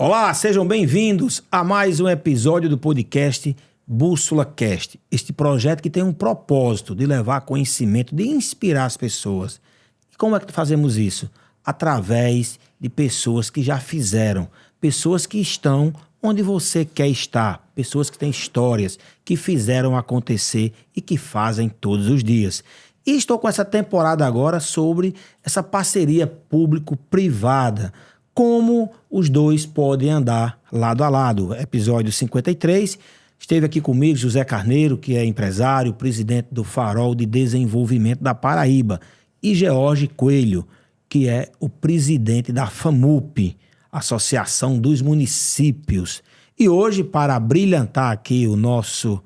Olá, sejam bem-vindos a mais um episódio do podcast Bússola Cast. Este projeto que tem um propósito de levar conhecimento, de inspirar as pessoas. E como é que fazemos isso? Através de pessoas que já fizeram, pessoas que estão onde você quer estar, pessoas que têm histórias, que fizeram acontecer e que fazem todos os dias. E estou com essa temporada agora sobre essa parceria público-privada, como os dois podem andar lado a lado. Episódio 53, esteve aqui comigo José Carneiro, que é empresário, presidente do Farol de Desenvolvimento da Paraíba, e George Coelho, que é o presidente da FAMUP, Associação dos Municípios. E hoje, para brilhantar aqui o nosso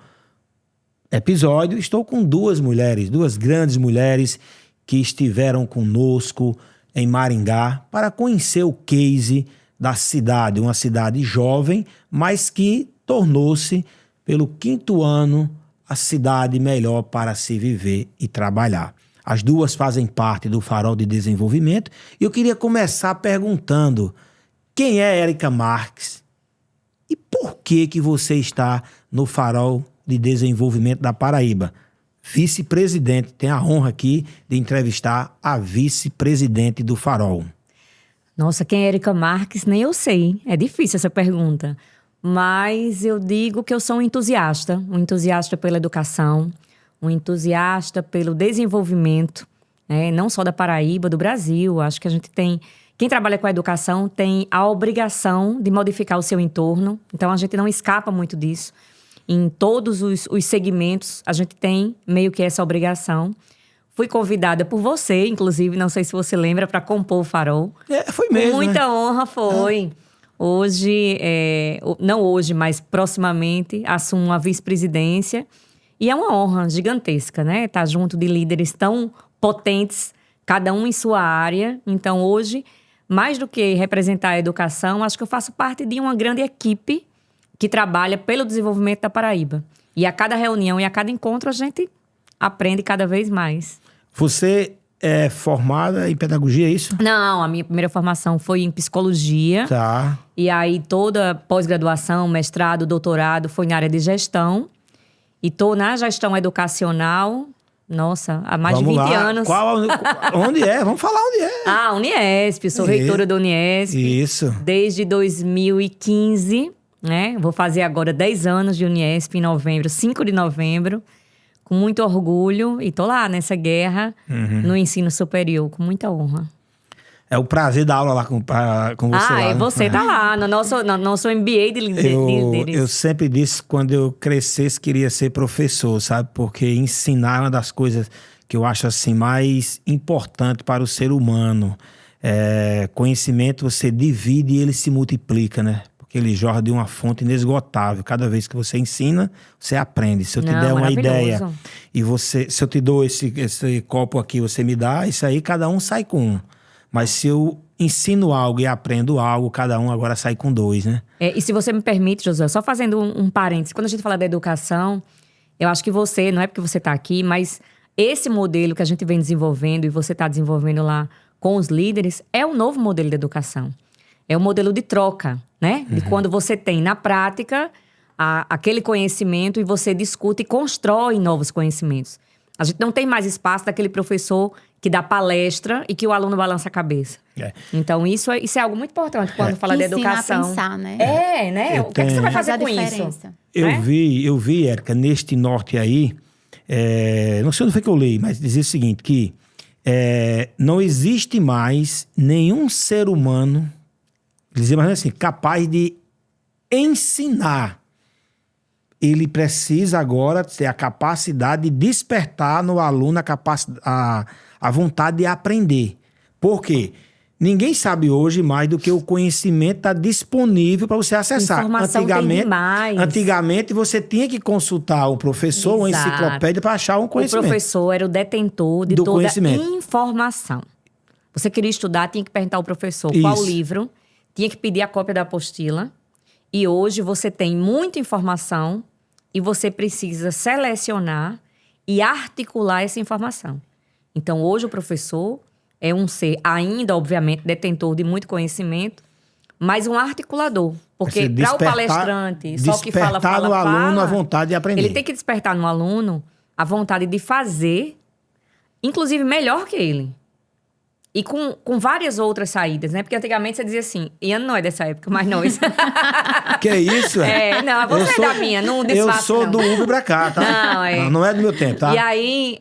episódio, estou com duas mulheres, duas grandes mulheres que estiveram conosco em Maringá para conhecer o case da cidade, uma cidade jovem, mas que tornou-se, pelo 5º ano, a cidade melhor para se viver e trabalhar. As duas fazem parte do Farol de Desenvolvimento e eu queria começar perguntando: quem é Érica Marques e por que você está no Farol de Desenvolvimento da Paraíba? Vice-presidente, tem a honra aqui de entrevistar a vice-presidente do Farol. Nossa, quem é Érica Marques? Nem eu sei. É difícil essa pergunta. Mas eu digo que eu sou um entusiasta pela educação, um entusiasta pelo desenvolvimento, né? Não só da Paraíba, do Brasil. Acho que a gente tem... Quem trabalha com a educação tem a obrigação de modificar o seu entorno. Então, a gente não escapa muito disso. Em todos os segmentos, a gente tem meio que essa obrigação. Fui convidada por você, inclusive, não sei se você lembra, para compor o Farol. Foi mesmo, com muita né? honra, foi. Hoje, não hoje, mas proximamente, assumo a vice-presidência. E é uma honra gigantesca, né? Estar junto de líderes tão potentes, cada um em sua área. Então, hoje, mais do que representar a educação, acho que eu faço parte de uma grande equipe que trabalha pelo desenvolvimento da Paraíba. E a cada reunião e a cada encontro a gente aprende cada vez mais. Você é formada em pedagogia, é isso? Não, a minha primeira formação foi em psicologia. Tá. E aí toda pós-graduação, mestrado, doutorado foi na área de gestão. E tô na gestão educacional, nossa, há mais de 20 anos. Onde é? Vamos falar onde é. Ah, Uniesp, sou reitora da Uniesp. Isso. Desde 2015, né? Vou fazer agora 10 anos de Uniesp em novembro, 5 de novembro. Com muito orgulho. E tô lá nessa guerra no ensino superior, com muita honra. É o prazer dar aula lá com você. Ah, lá, e você tá lá, no nosso MBA de líderes. Eu sempre disse que quando eu crescesse queria ser professor, sabe? Porque ensinar é uma das coisas que eu acho assim mais importante para o ser humano. Conhecimento você divide e ele se multiplica, né? Porque ele jorra de uma fonte inesgotável. Cada vez que você ensina, você aprende. Se eu te der uma ideia e se eu te dou esse copo aqui, você me dá, isso aí cada um sai com um. Mas se eu ensino algo e aprendo algo, cada um agora sai com 2, né? E se você me permite, José, só fazendo um parênteses. Quando a gente fala da educação, eu acho que você, não é porque você está aqui, mas esse modelo que a gente vem desenvolvendo e você está desenvolvendo lá com os líderes, é um novo modelo de educação. É um modelo de troca, né? De quando você tem na prática aquele conhecimento e você discute e constrói novos conhecimentos. A gente não tem mais espaço daquele professor que dá palestra e que o aluno balança a cabeça. Então, isso é algo muito importante quando fala de educação. Ensina a pensar, né? Né? O que é que você vai fazer com isso? Eu vi, Érica, neste norte aí, não sei onde foi que eu li, mas dizia o seguinte, que não existe mais nenhum ser humano, dizia mais assim, capaz de ensinar. Ele precisa agora ter a capacidade de despertar no aluno a vontade de aprender. Por quê? Ninguém sabe hoje mais do que o conhecimento está disponível para você acessar. Informação tem demais. Antigamente, você tinha que consultar um professor, uma enciclopédia para achar um conhecimento. O professor era o detentor de toda informação. Você queria estudar, tinha que perguntar ao professor qual livro, tinha que pedir a cópia da apostila. E hoje você tem muita informação e você precisa selecionar e articular essa informação. Então, hoje o professor é um ser ainda, obviamente, detentor de muito conhecimento, mas um articulador. Porque Você para o palestrante, só que fala, despertar no aluno a vontade de aprender. ele tem que despertar no aluno a vontade de fazer, inclusive melhor que ele. E com várias outras saídas, né? Porque antigamente você dizia assim, Iane não é dessa época, mas nós. Que isso, não, você é da minha, não desfaço, eu sou não. do Uber pra cá, tá? Não é do meu tempo, tá? E aí,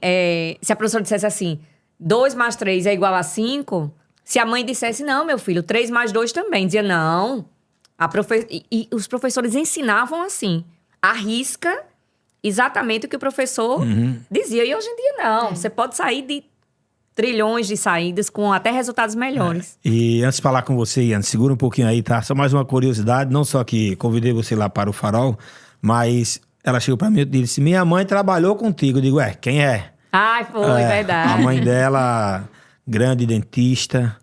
se a professora dissesse assim, 2 mais 3 é igual a 5, se a mãe dissesse, não, meu filho, 3 mais 2 também. Dizia, não. E os professores ensinavam assim, à risca, exatamente o que o professor dizia. E hoje em dia, não. Você pode sair de trilhões de saídas com até resultados melhores. E antes de falar com você, Iane, segura um pouquinho aí, tá? Só mais uma curiosidade, não só que convidei você lá para o Farol, mas ela chegou para mim e disse, minha mãe trabalhou contigo. Eu digo, quem é? Ai, foi, verdade. A mãe dela, grande dentista.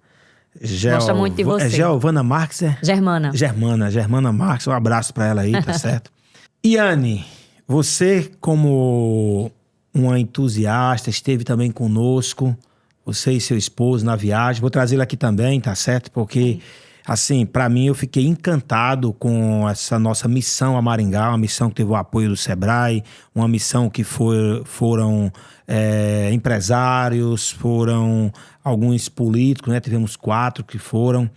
Gosta muito de você. É Giovana Marques, é? Germana Marques, um abraço para ela aí, tá certo? Iane, você como uma entusiasta, esteve também conosco, você e seu esposo na viagem. Vou trazê-lo aqui também, tá certo? Porque, assim, para mim eu fiquei encantado com essa nossa missão a Maringá, uma missão que teve o apoio do Sebrae, uma missão que foram empresários, foram alguns políticos, né? Tivemos 4 que foram.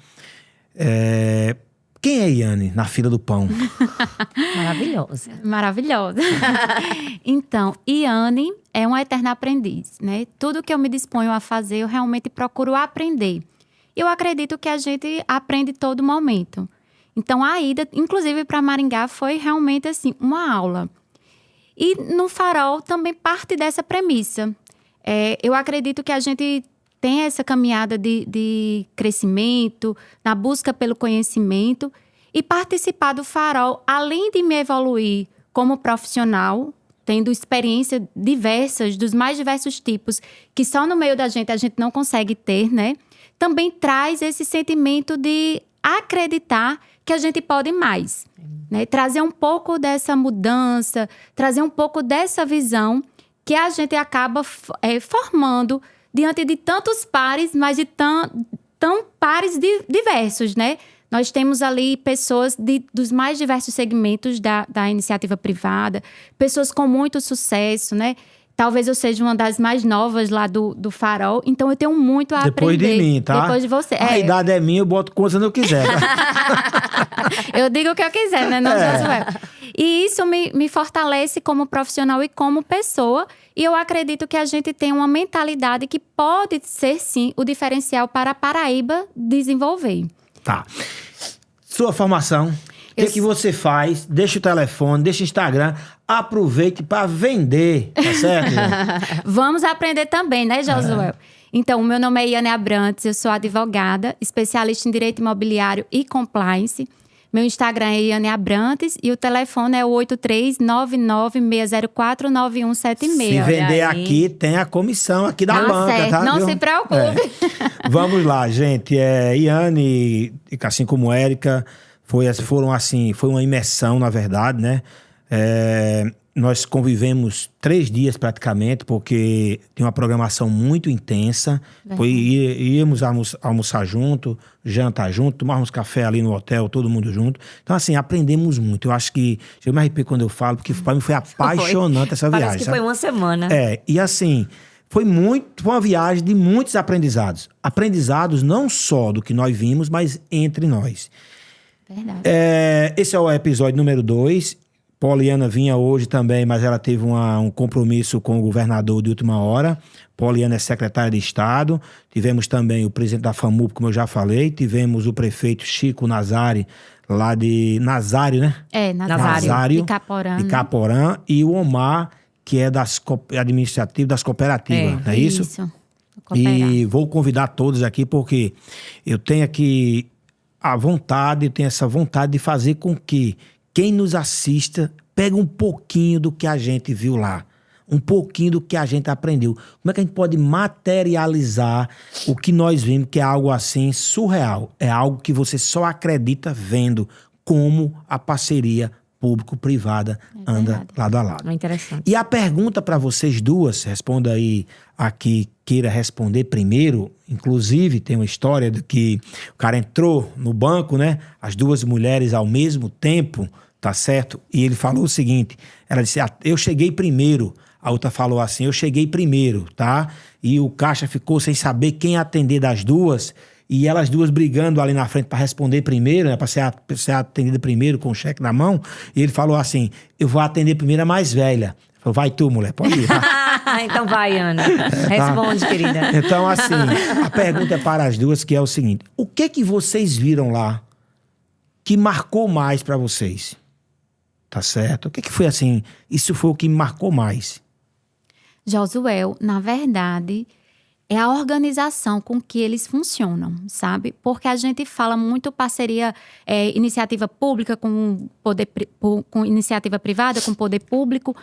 Quem é Iane na fila do pão? Maravilhosa. Então, Iane é uma eterna aprendiz, né? Tudo que eu me disponho a fazer, eu realmente procuro aprender. Eu acredito que a gente aprende todo momento. Então, a ida, inclusive para Maringá, foi realmente assim, uma aula. E no Farol também parte dessa premissa. Eu acredito que a gente tem essa caminhada de crescimento, na busca pelo conhecimento. E participar do Farol, além de me evoluir como profissional, tendo experiências diversas, dos mais diversos tipos, que só no meio da gente a gente não consegue ter, né? Também traz esse sentimento de acreditar que a gente pode mais. Né? Trazer um pouco dessa mudança, trazer um pouco dessa visão que a gente acaba formando diante de tantos pares, mas de tão pares diversos, né? Nós temos ali pessoas dos mais diversos segmentos da iniciativa privada, pessoas com muito sucesso, né? Talvez eu seja uma das mais novas lá do Farol, então eu tenho muito a aprender. Depois de mim, tá? Depois de você. A idade é minha, eu boto quando eu quiser. Eu digo o que eu quiser, né? Não, Josué. E isso me fortalece como profissional e como pessoa. E eu acredito que a gente tem uma mentalidade que pode ser, sim, o diferencial para a Paraíba desenvolver. Tá. Sua formação, o que você faz? Deixa o telefone, deixa o Instagram, aproveite para vender, tá certo? Vamos aprender também, né, Josué? Então, o meu nome é Iane Abrantes, eu sou advogada, especialista em direito imobiliário e compliance. Meu Instagram é Iane Abrantes e o telefone é o 8399-604-9176. Se vender aqui, tem a comissão aqui da banca, tá? Não se preocupe. Vamos lá, gente. Iane, assim como Érica, foi uma imersão, na verdade, né? Nós convivemos 3 dias praticamente, porque tem uma programação muito intensa. Íamos almoçar junto, jantar junto, tomarmos café ali no hotel, todo mundo junto. Então, assim, aprendemos muito. Eu acho que... Eu me arrepio quando eu falo, porque para mim foi apaixonante essa viagem. Parece que foi uma semana. E assim... Foi uma viagem de muitos aprendizados. Aprendizados não só do que nós vimos, mas entre nós. Verdade. Esse é o episódio número 2. Poliana vinha hoje também, mas ela teve um compromisso com o governador de última hora. Poliana é secretária de Estado. Tivemos também o presidente da FAMUP, como eu já falei. Tivemos o prefeito Chico Nazari, lá de... Nazário, né? Nazário. De Caporã. De Caporã. E o Omar, que é administrativo das cooperativas, não é isso? Isso. E vou convidar todos aqui, porque eu tenho aqui essa vontade de fazer com que quem nos assista pegue um pouquinho do que a gente viu lá. Um pouquinho do que a gente aprendeu. Como é que a gente pode materializar o que nós vimos, que é algo assim surreal. É algo que você só acredita vendo, como a parceria público-privada anda verdade. lado a lado. É interessante. E a pergunta para vocês duas, responda aí a que queira responder primeiro. Inclusive, tem uma história de que o cara entrou no banco, né? As duas mulheres ao mesmo tempo, tá certo? E ele falou o seguinte, ela disse, eu cheguei primeiro. A outra falou assim, eu cheguei primeiro, tá? E o caixa ficou sem saber quem atender das duas. E elas duas brigando ali na frente para responder primeiro, né? Para ser atendida primeiro com o cheque na mão. E ele falou assim, eu vou atender primeiro a mais velha. Falou, vai tu, mulher, pode ir. Então vai, Ana. Responde, querida. Então, assim, a pergunta é para as duas, que é o seguinte. O que vocês viram lá que marcou mais para vocês? Tá certo? O que foi assim? Isso foi o que me marcou mais. Josuel, na verdade, é a organização com que eles funcionam, sabe? Porque a gente fala muito parceria, iniciativa pública com iniciativa privada, com poder público,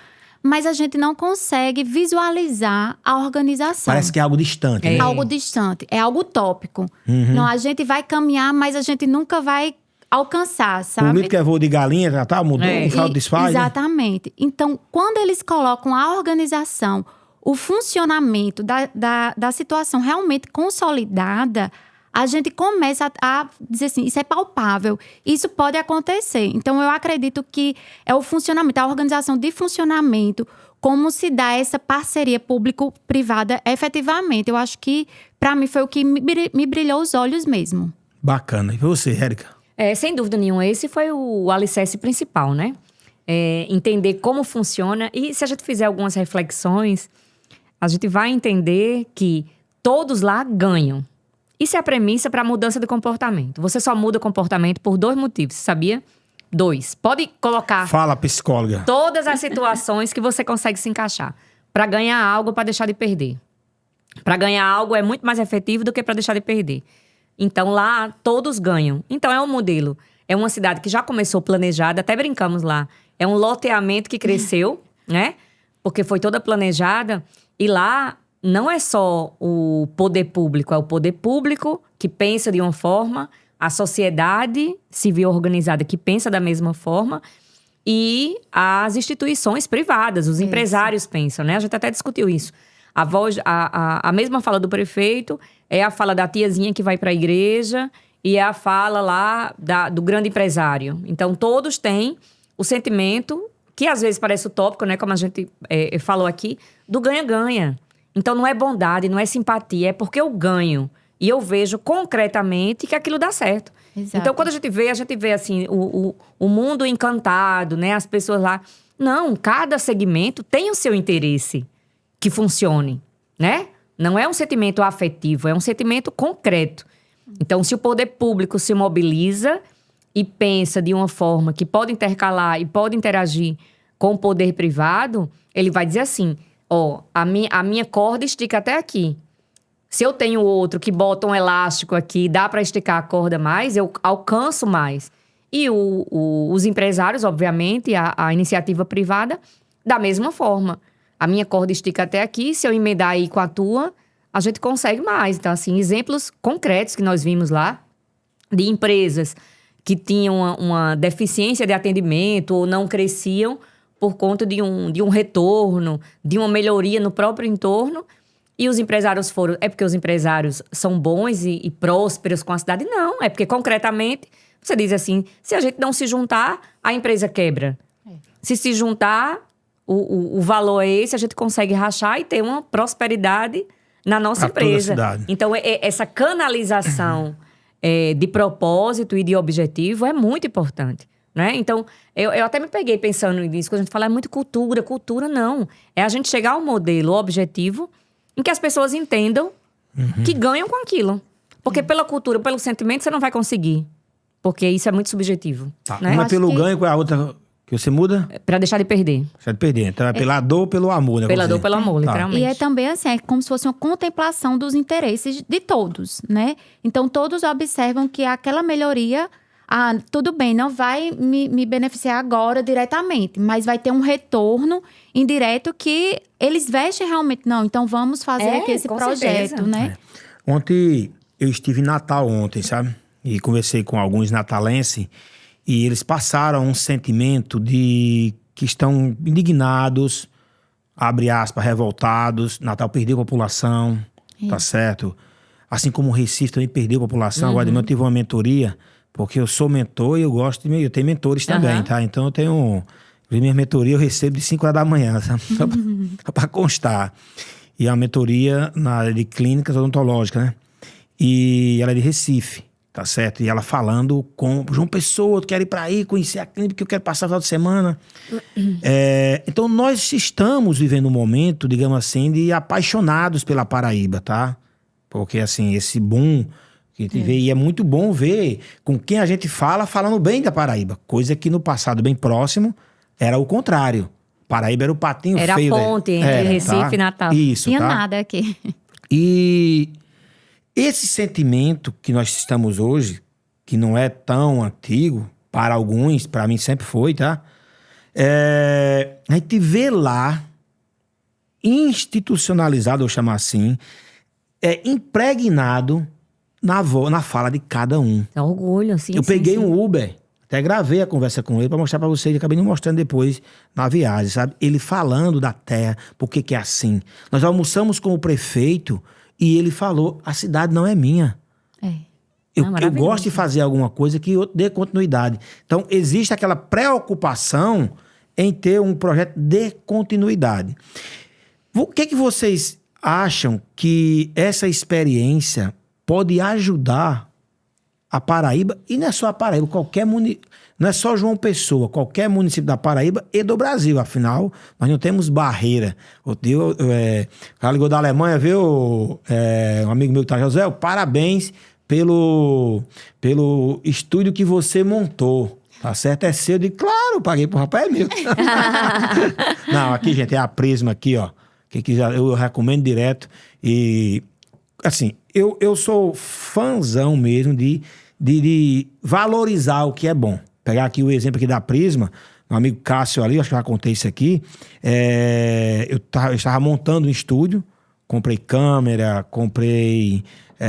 mas a gente não consegue visualizar a organização. Parece que é algo distante, né? É algo distante, é algo utópico. Não, a gente vai caminhar, mas a gente nunca vai alcançar, sabe? Político é voo de galinha, já tá, mudou, um fraude desfaz. Exatamente. Então, quando eles colocam a organização, o funcionamento da situação realmente consolidada, a gente começa a dizer assim, isso é palpável, isso pode acontecer. Então, eu acredito que é o funcionamento, a organização de funcionamento, como se dá essa parceria público-privada efetivamente. Eu acho que, para mim, foi o que me brilhou os olhos mesmo. Bacana. E você, Érica? Sem dúvida nenhuma, esse foi o alicerce principal, né? Entender como funciona. E se a gente fizer algumas reflexões, a gente vai entender que todos lá ganham. Isso é a premissa para a mudança de comportamento. Você só muda comportamento por 2 motivos, sabia? 2. Pode colocar... Fala, psicóloga. Todas as situações que você consegue se encaixar. Para ganhar algo, para deixar de perder. Para ganhar algo é muito mais efetivo do que para deixar de perder. Então, lá, todos ganham. Então, é um modelo. É uma cidade que já começou planejada, até brincamos lá. É um loteamento que cresceu, né? Porque foi toda planejada. E lá, não é só o poder público. É o poder público que pensa de uma forma, a sociedade civil organizada que pensa da mesma forma e as instituições privadas, os empresários pensam, né? A gente até discutiu isso. A mesma fala do prefeito é a fala da tiazinha que vai para a igreja e é a fala lá do grande empresário. Então, todos têm o sentimento, que às vezes parece utópico, né? Como a gente falou aqui, do ganha-ganha. Então, não é bondade, não é simpatia, é porque eu ganho. E eu vejo concretamente que aquilo dá certo. Exato. Então, quando a gente vê assim, o mundo encantado, né? As pessoas lá... Não, cada segmento tem o seu interesse que funcione, né? Não é um sentimento afetivo, é um sentimento concreto. Então, se o poder público se mobiliza e pensa de uma forma que pode intercalar e pode interagir com o poder privado, ele vai dizer assim, a minha corda estica até aqui. Se eu tenho outro que bota um elástico aqui, dá para esticar a corda mais, eu alcanço mais. E os empresários, obviamente, a iniciativa privada, da mesma forma. A minha corda estica até aqui, se eu emendar aí com a tua, a gente consegue mais. Então, assim, exemplos concretos que nós vimos lá, de empresas que tinham uma deficiência de atendimento ou não cresciam por conta de um retorno, de uma melhoria no próprio entorno. E os empresários foram... É porque os empresários são bons e prósperos com a cidade? Não, é porque concretamente, você diz assim, se a gente não se juntar, a empresa quebra. Se juntar... O valor é esse, a gente consegue rachar e ter uma prosperidade na nossa empresa. Então, essa canalização de propósito e de objetivo é muito importante, né? Então, eu até me peguei pensando nisso, quando a gente fala, é muito cultura. Cultura, não. É a gente chegar ao modelo objetivo em que as pessoas entendam que ganham com aquilo. Porque pela cultura, pelo sentimento, você não vai conseguir. Porque isso é muito subjetivo. Tá. Né? Uma pelo ganho, com a outra... Que você muda? Pra deixar de perder. Deixar de perder. Então é pela dor ou pelo amor, né? Pela dor, pelo amor, literalmente. E é também assim, é como se fosse uma contemplação dos interesses de todos, né? Então, todos observam que aquela melhoria, tudo bem, não vai me beneficiar agora diretamente, mas vai ter um retorno indireto que eles vestem realmente. Não, então vamos fazer aqui esse projeto, certeza, né? Ontem, eu estive em Natal ontem, sabe? E conversei com alguns natalenses. e eles passaram um sentimento de que estão indignados, abre aspas, revoltados. Natal perdeu população, tá certo? Assim como o Recife também perdeu população. Agora, eu tive uma mentoria, porque eu sou mentor e eu gosto de... Eu tenho mentores também, tá? Então, eu tenho... Minha mentoria eu recebo de 5 horas da manhã, sabe? Só pra constar. E é uma mentoria na área de clínicas odontológicas, né? E ela é de Recife, tá certo? E ela falando com João Pessoa, eu quero ir pra aí, conhecer a clínica, que eu quero passar o final de semana. Então, nós estamos vivendo um momento, digamos assim, de apaixonados pela Paraíba, tá? Porque, assim, esse boom que a gente vê, e é muito bom ver com quem a gente fala, falando bem da Paraíba. Coisa que no passado bem próximo era o contrário. Paraíba era o patinho Era feio. Era a ponte entre Recife e Natal. Isso, Tinha tá? nada aqui. E esse sentimento que nós estamos hoje, que não é tão antigo, para alguns, para mim sempre foi, tá? A gente vê lá, institucionalizado, eu chamar assim, impregnado na fala de cada um. É orgulho, sim. Eu peguei um Uber, até gravei a conversa com ele para mostrar para vocês, e acabei não mostrando depois na viagem, sabe? Ele falando da terra, por que que é assim. Nós almoçamos com o prefeito e ele falou, a cidade não é minha. Eu gosto de fazer alguma coisa que eu dê continuidade. Então, existe aquela preocupação em ter um projeto de continuidade. O que vocês acham que essa experiência pode ajudar a Paraíba, e não é só a Paraíba, não é só João Pessoa, qualquer município da Paraíba e do Brasil, afinal, nós não temos barreira. O cara ligou da Alemanha, viu? Um amigo meu que tá, José, parabéns pelo estúdio que você montou. Tá certo? É seu. Eu digo, claro, paguei pro rapaz, é meu. Não, aqui, gente, é a Prisma aqui, ó. Quem quiser, eu recomendo direto. E, assim, eu sou fãzão mesmo de valorizar o que é bom. Pegar aqui o exemplo aqui da Prisma, meu amigo Cássio ali, acho que eu já contei isso aqui. Eu estava montando um estúdio, comprei câmera, comprei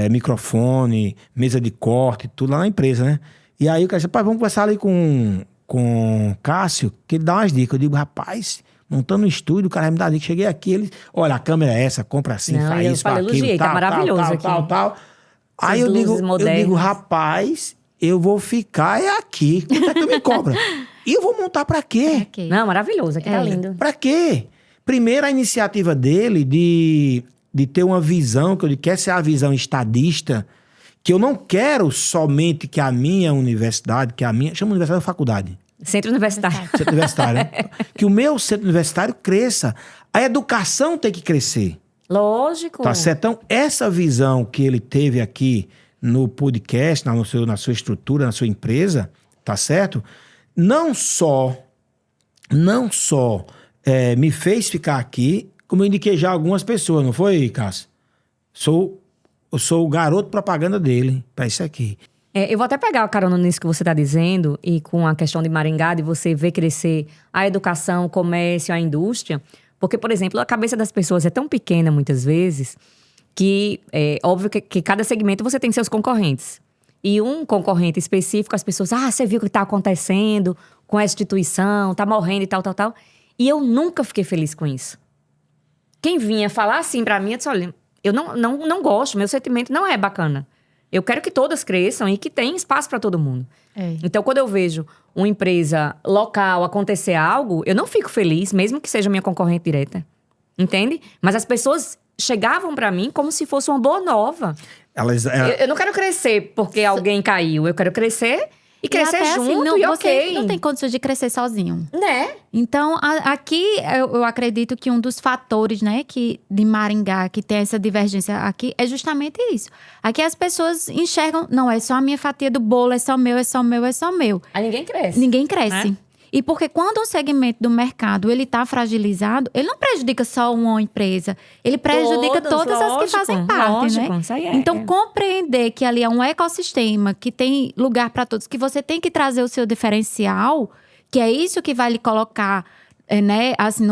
microfone, mesa de corte, tudo lá na empresa, né? E aí o cara disse, pai, vamos conversar ali com o Cássio, que ele dá umas dicas. Eu digo, rapaz, montando um estúdio, o cara vai me dar dica. Cheguei aqui, ele, olha, a câmera é essa, compra assim, faz isso, faz aquilo, elogiei, tá maravilhoso aqui. tal. Aí eu digo, rapaz, eu vou ficar aqui. Quanto é que tu me cobra? E eu vou montar pra quê? Não, maravilhoso, aqui tá lindo. Pra quê? Primeiro, a iniciativa dele de ter uma visão, que eu digo, que essa é a visão estadista, que eu não quero somente que a minha universidade, chama universidade ou faculdade? Centro universitário. Centro universitário, né? Que o meu centro universitário cresça. A educação tem que crescer. Lógico. Tá certo? Então, essa visão que ele teve aqui no podcast, na sua estrutura, na sua empresa, tá certo? Não só me fez ficar aqui, como eu indiquei já algumas pessoas, não foi, Cássio? Eu sou o garoto propaganda dele para isso aqui. Eu vou até pegar a carona nisso que você está dizendo, e com a questão de Maringá, de você ver crescer a educação, o comércio, a indústria. Porque, por exemplo, a cabeça das pessoas é tão pequena, muitas vezes, que é óbvio que cada segmento você tem seus concorrentes. E um concorrente específico, as pessoas, você viu o que está acontecendo com essa instituição, tá morrendo e tal. E eu nunca fiquei feliz com isso. Quem vinha falar assim para mim, eu disse, olha, eu não gosto, meu sentimento não é bacana. Eu quero que todas cresçam e que tenha espaço para todo mundo. Então, quando eu vejo uma empresa local acontecer algo, eu não fico feliz, mesmo que seja minha concorrente direta. Entende? Mas as pessoas chegavam para mim como se fosse uma boa nova. Eu não quero crescer porque alguém caiu. Eu quero crescer e crescer até junto assim, e você não tem condições de crescer sozinho. Né? Então, aqui, eu acredito que um dos fatores, né, de Maringá, que tem essa divergência aqui, é justamente isso. Aqui as pessoas enxergam, não, é só a minha fatia do bolo, é só meu, é só meu, é só meu. Aí ninguém cresce. Ninguém cresce. Né? E porque quando o segmento do mercado, ele tá fragilizado, ele não prejudica só uma empresa. Ele prejudica todas as que fazem parte, né? Isso aí Então, compreender que ali é um ecossistema, que tem lugar para todos, que você tem que trazer o seu diferencial, que é isso que vai lhe colocar, né, assim,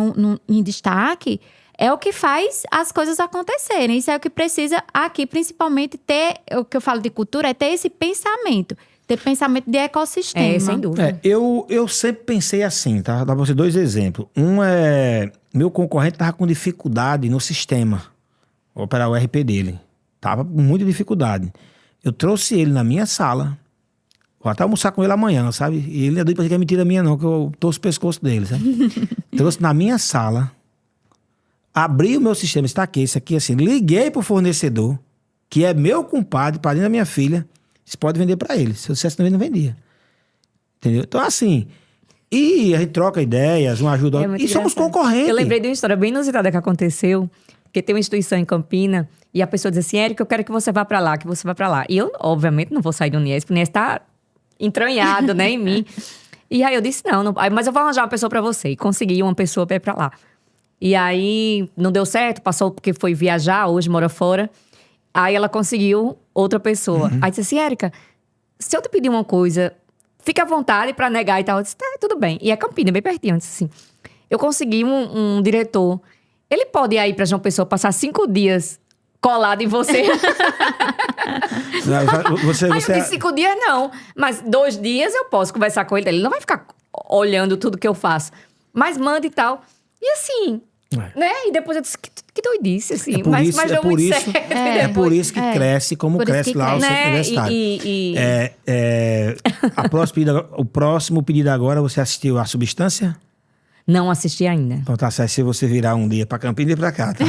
em destaque, é o que faz as coisas acontecerem. Isso é o que precisa aqui, principalmente, ter, o que eu falo de cultura, é ter esse pensamento. ter pensamento de ecossistema. Sem dúvida. Eu sempre pensei assim, tá? Vou dar pra você 2 exemplos. Um é... Meu concorrente tava com dificuldade no sistema. Vou operar o RP dele. Tava com muita dificuldade. Eu trouxe ele na minha sala. Vou até almoçar com ele amanhã, sabe? E ele não é doido pra dizer que é mentira minha não, que eu torço o pescoço dele, sabe? Trouxe na minha sala. Abri o meu sistema, está aqui, esse aqui assim. Liguei pro fornecedor, que é meu compadre, padrinho da minha filha. Você pode vender pra ele. Se eu dissesse não vendia. Entendeu? Então, assim... E a gente troca ideias, um ajuda... muito E somos engraçado. concorrentes. Eu lembrei de uma história bem inusitada que aconteceu. Porque tem uma instituição em Campina e a pessoa diz assim, Érica, eu quero que você vá pra lá, que você vá pra lá. E eu, obviamente, não vou sair do Uniesp. O Uniesp tá entranhado, né, em mim. E aí eu disse, não. Mas eu vou arranjar uma pessoa pra você. E consegui uma pessoa pra ir pra lá. E aí, não deu certo, passou porque foi viajar, hoje mora fora. Aí ela conseguiu outra pessoa. Aí disse assim, Érica, se eu te pedir uma coisa, fica à vontade pra negar e tal. Eu disse, tá, tudo bem. E é Campina, bem pertinho. Eu disse assim, eu consegui um diretor. Ele pode ir aí pra João Pessoa passar 5 dias colado em você. Você, Aí eu disse, 5 dias não. Mas 2 dias eu posso conversar com ele. Ele não vai ficar olhando tudo que eu faço. Mas manda e tal. E assim... Né? E depois eu disse, que doidice, assim. Mas deu muito certo. É por isso que cresce como Por isso cresce que lá o cresce. centro universitário. O próximo pedido agora, você assistiu a Substância? Não assisti ainda. Então tá certo, se você virar um dia pra Campinas e pra cá, tá?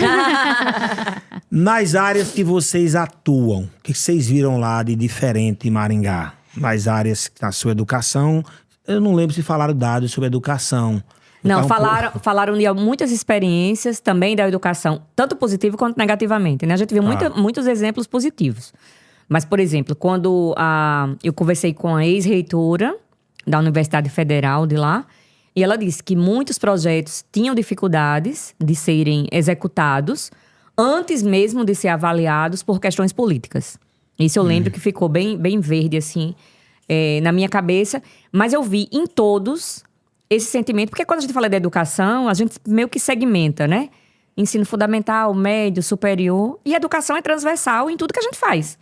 Nas áreas que vocês atuam, o que vocês viram lá de diferente em Maringá? Nas áreas da sua educação, eu não lembro se falaram dados sobre educação. Não, Então, falaram de muitas experiências também da educação, tanto positivo quanto negativamente, né? A gente viu muitos exemplos positivos. Mas, por exemplo, quando eu conversei com a ex-reitora da Universidade Federal de lá, e ela disse que muitos projetos tinham dificuldades de serem executados antes mesmo de ser avaliados por questões políticas. Isso eu lembro que ficou bem verde, assim, na minha cabeça. Mas eu vi em todos esse sentimento, porque quando a gente fala de educação, a gente meio que segmenta, né? Ensino fundamental, médio, superior. E educação é transversal em tudo que a gente faz.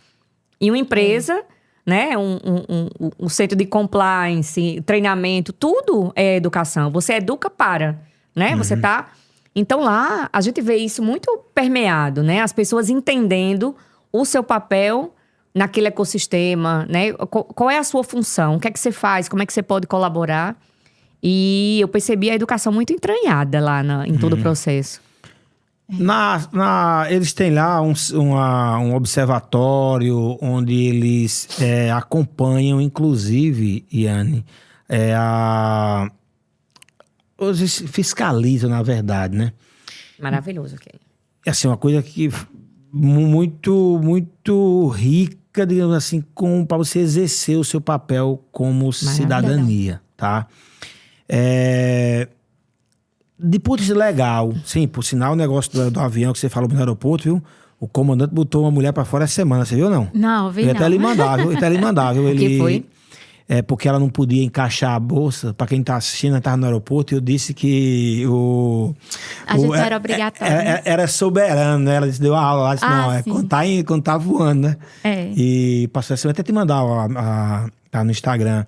Em uma empresa, né? Um centro de compliance, treinamento, tudo é educação. Você educa para, né? Você tá... Então lá, a gente vê isso muito permeado, né? As pessoas entendendo o seu papel naquele ecossistema, né? Qual é a sua função? O que é que você faz? Como é que você pode colaborar? E eu percebi a educação muito entranhada lá em todo o processo. Eles têm lá um observatório onde eles acompanham, inclusive, Iane, eles fiscalizam, na verdade, né? Maravilhoso, ok. É assim, uma coisa que muito, muito rica, digamos assim, para você exercer o seu papel como cidadania, tá? De putz, legal. Sim, por sinal, o negócio do avião que você falou no aeroporto, viu? O comandante botou uma mulher pra fora essa semana, você viu não? Não, vi não. Ele até lhe mandava, viu? O que foi? Porque ela não podia encaixar a bolsa. Pra quem tá assistindo, ela tava no aeroporto e eu disse que A gente não era obrigatório. Era soberano, né? Ela disse, deu a aula lá, disse, sim. quando tá voando, né? E passou essa semana, até te mandar tá no Instagram.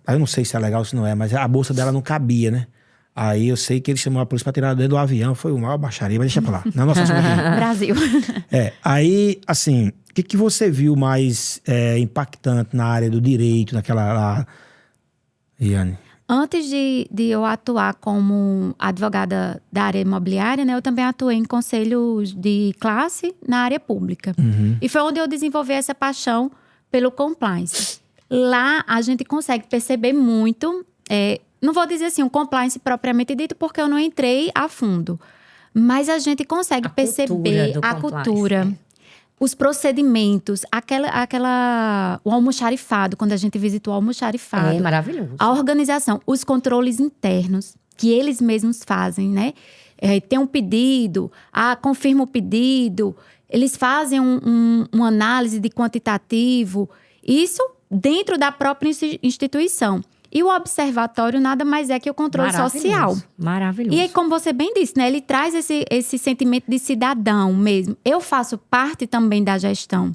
Eu não sei se é legal ou se não é, mas a bolsa dela não cabia, né? Aí eu sei que ele chamou a polícia pra tirar ela dentro do avião. Foi uma baixaria, mas deixa pra lá. Não, nossa, Brasil. Aí, assim, o que você viu mais impactante na área do direito, naquela lá, Iane? Antes de eu atuar como advogada da área imobiliária, né, eu também atuei em conselhos de classe na área pública. E foi onde eu desenvolvi essa paixão pelo compliance. Lá a gente consegue perceber muito, não vou dizer assim, um compliance propriamente dito, porque eu não entrei a fundo. Mas a gente consegue perceber a cultura, os procedimentos, o almoxarifado, quando a gente visita o almoxarifado. É maravilhoso. A organização, os controles internos, que eles mesmos fazem, né? Tem um pedido, confirma o pedido, eles fazem uma análise de quantitativo. Isso dentro da própria instituição. E o observatório nada mais é que o controle social. Maravilhoso. E aí, como você bem disse, né? Ele traz esse sentimento de cidadão mesmo. Eu faço parte também da gestão.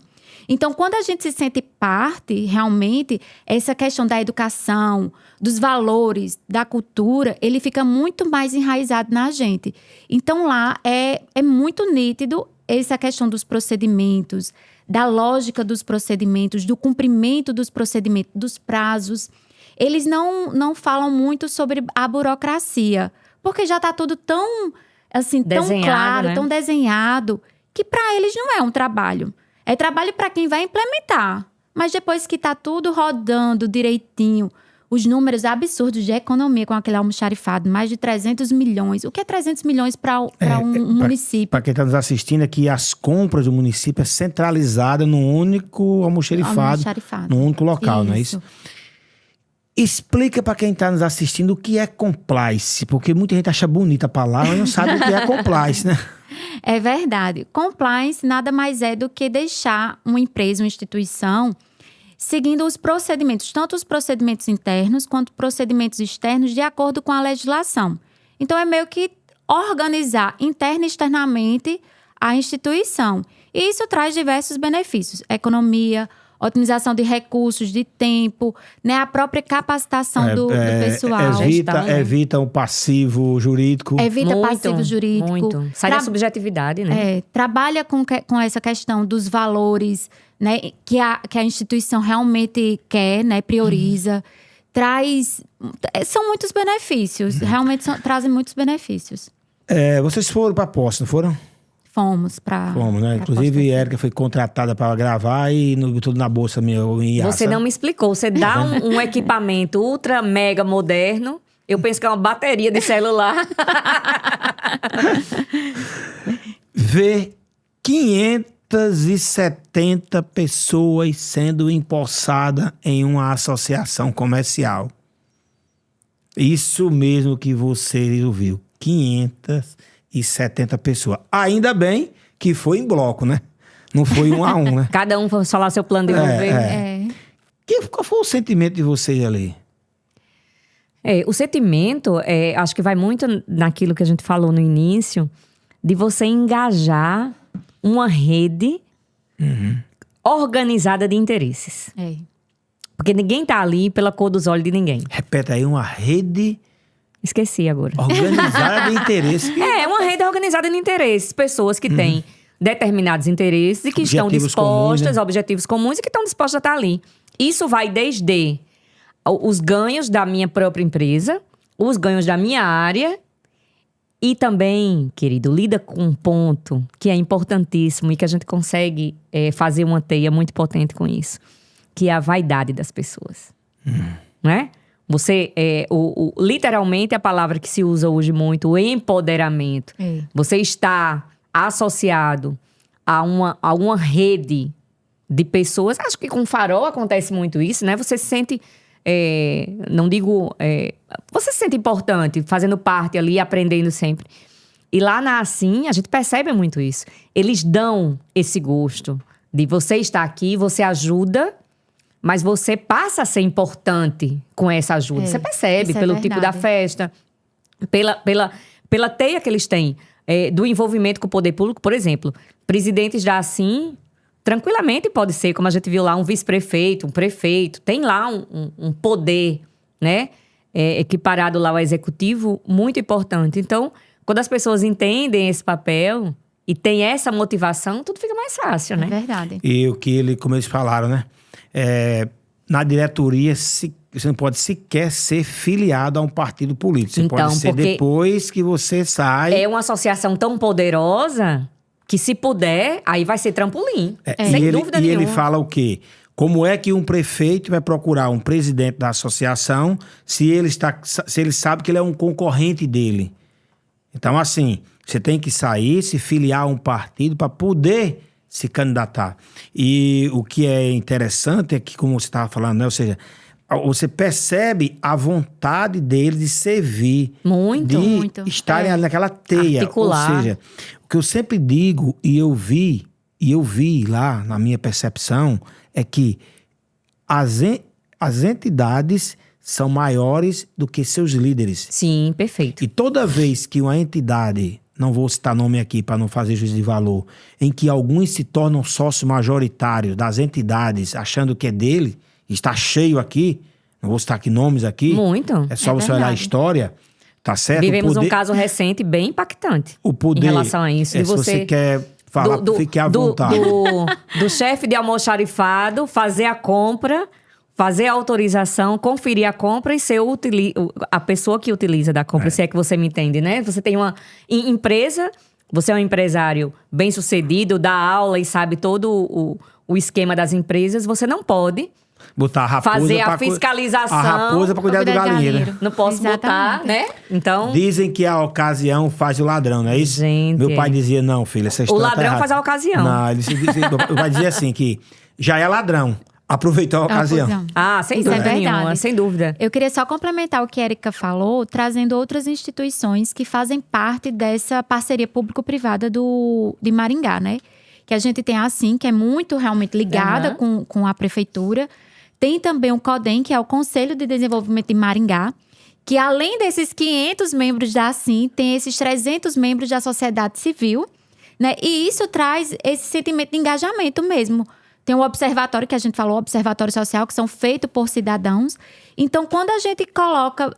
Então, quando a gente se sente parte, realmente, essa questão da educação, dos valores, da cultura, ele fica muito mais enraizado na gente. Então, lá é muito nítido essa questão dos procedimentos, da lógica dos procedimentos, do cumprimento dos procedimentos, dos prazos. Eles não falam muito sobre a burocracia, porque já está tudo tão, assim, tão claro, tão desenhado, que para eles não é um trabalho. É trabalho para quem vai implementar. Mas depois que está tudo rodando direitinho, os números absurdos de economia com aquele almoxarifado, mais de 300 milhões. O que é 300 milhões para um município? Para quem está nos assistindo, é que as compras do município é centralizada num único almoxarifado, num único local, não é isso? Explica para quem está nos assistindo o que é compliance, porque muita gente acha bonita a palavra e não sabe o que é compliance, né? É verdade. Compliance nada mais é do que deixar uma empresa, uma instituição, seguindo os procedimentos, tanto os procedimentos internos quanto procedimentos externos, de acordo com a legislação. Então, é meio que organizar interna e externamente a instituição. E isso traz diversos benefícios: economia, otimização de recursos, de tempo, né? A própria capacitação do pessoal. Evita o passivo jurídico. Evita passivo jurídico. Muito. Sai da subjetividade, né? Trabalha com essa questão dos valores, né? Que a instituição realmente quer, né? Prioriza. São muitos benefícios. Realmente trazem muitos benefícios. Vocês foram para a posse, não foram? Fomos, né? Inclusive, a Érica foi contratada para gravar e tudo na bolsa meu em Iaça. Você não me explicou. Você dá um equipamento ultra mega moderno. Eu penso que é uma bateria de celular. Vê 570 pessoas sendo empossadas em uma associação comercial. Isso mesmo que você ouviu. 570 pessoas. Ainda bem que foi em bloco, né? Não foi um a um, né? Cada um foi falar seu plano de governo. Qual foi o sentimento de vocês ali? O sentimento, acho que vai muito naquilo que a gente falou no início, de você engajar uma rede organizada de interesses. Porque ninguém tá ali pela cor dos olhos de ninguém. Repete aí, uma rede... Esqueci agora. Organizada de interesses. Uma rede organizada de interesses. Pessoas que têm determinados interesses e que estão dispostas, objetivos comuns, e que estão dispostas a estar ali. Isso vai desde os ganhos da minha própria empresa, os ganhos da minha área, e também, querido, lida com um ponto que é importantíssimo e que a gente consegue fazer uma teia muito potente com isso, que é a vaidade das pessoas. Não é? Você, literalmente, a palavra que se usa hoje muito, o empoderamento. Você está associado a uma rede de pessoas. Acho que com o Farol acontece muito isso, né? Você se sente, você se sente importante, fazendo parte ali, aprendendo sempre. E lá na Assim, a gente percebe muito isso. Eles dão esse gosto de você estar aqui, você ajuda... Mas você passa a ser importante com essa ajuda. Você percebe pelo tipo da festa, pela teia que eles têm, do envolvimento com o poder público. Por exemplo, presidentes da Assim, tranquilamente pode ser, como a gente viu lá, um vice-prefeito, um prefeito. Tem lá um poder, né? Equiparado lá ao executivo, muito importante. Então, quando as pessoas entendem esse papel e tem essa motivação, tudo fica mais fácil, né? É verdade. E como eles falaram, né? Na diretoria, você não pode sequer ser filiado a um partido político. Você pode ser depois que você sai. É uma associação tão poderosa que, se puder, aí vai ser trampolim. Sem dúvida nenhuma. E ele fala o quê? Como é que um prefeito vai procurar um presidente da associação se ele sabe que ele é um concorrente dele? Então, assim, você tem que sair, se filiar a um partido para poder se candidatar. E o que é interessante é que, como você estava falando, né? Ou seja, você percebe a vontade deles de servir. Muito. Estarem ali naquela teia. Articular. Ou seja, o que eu sempre digo, e eu vi lá na minha percepção, é que as entidades são maiores do que seus líderes. Sim, perfeito. E toda vez que uma entidade não vou citar nome aqui para não fazer juízo de valor, em que alguns se tornam sócios majoritários das entidades, achando que é dele, está cheio aqui, não vou citar aqui nomes aqui. Muito. É só você olhar a história, tá certo? Vivemos um caso recente bem impactante o poder, em relação a isso. se você quer falar, fique à vontade. Do chefe de almoxarifado fazer a compra, fazer a autorização, conferir a compra e ser a pessoa que utiliza da compra, se é que você me entende, né? Você tem uma empresa, você é um empresário bem-sucedido, dá aula e sabe todo o esquema das empresas, você não pode botar a raposa fazer a fiscalização. A raposa para cuidar do galinheiro. Não posso botar, né? Então... Dizem que a ocasião faz o ladrão, não é isso? Gente... Meu pai dizia, não, filha, essa história O ladrão tá faz a ocasião. Não, meu pai dizia assim, que já é ladrão. Aproveitou a ocasião. Sem Isso dúvida é nenhuma, verdade. sem dúvida. Eu queria só complementar o que a Érica falou, trazendo outras instituições que fazem parte dessa parceria público-privada de Maringá, né? Que a gente tem a Assim, que é muito realmente ligada com a prefeitura. Tem também o CODEM, que é o Conselho de Desenvolvimento de Maringá, que além desses 500 membros da Assim, tem esses 300 membros da sociedade civil, né? E isso traz esse sentimento de engajamento mesmo. Tem o observatório, que a gente falou, o observatório social, que são feitos por cidadãos. Então, quando a gente coloca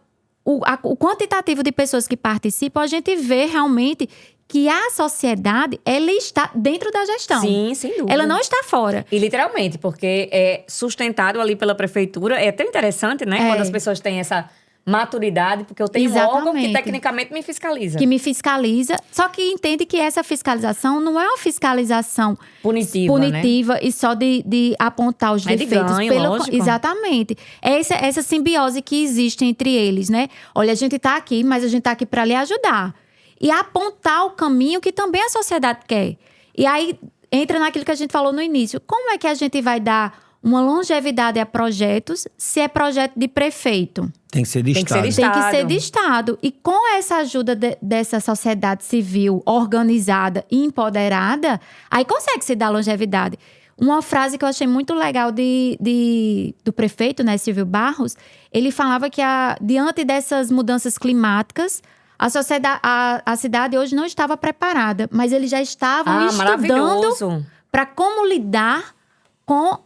o quantitativo de pessoas que participam, a gente vê realmente que a sociedade, ela está dentro da gestão. Sim, sem dúvida. Ela não está fora. E literalmente, porque é sustentado ali pela prefeitura. É tão interessante, né? Quando as pessoas têm essa maturidade, porque eu tenho um órgão que tecnicamente me fiscaliza. Que me fiscaliza, só que entende que essa fiscalização não é uma fiscalização punitiva, né? E só de apontar os defeitos. De ganho, lógico. Exatamente. É essa simbiose que existe entre eles, né? Olha, a gente tá aqui, mas a gente tá aqui para lhe ajudar. E apontar o caminho que também a sociedade quer. E aí, entra naquilo que a gente falou no início. Como é que a gente vai dar uma longevidade a projetos se é projeto de prefeito? Tem que ser de Estado. Tem que ser de Estado. E com essa ajuda dessa sociedade civil organizada e empoderada, aí consegue se dar longevidade. Uma frase que eu achei muito legal do prefeito, né, Silvio Barros, ele falava que diante dessas mudanças climáticas, a cidade hoje não estava preparada, mas eles já estavam estudando para como lidar com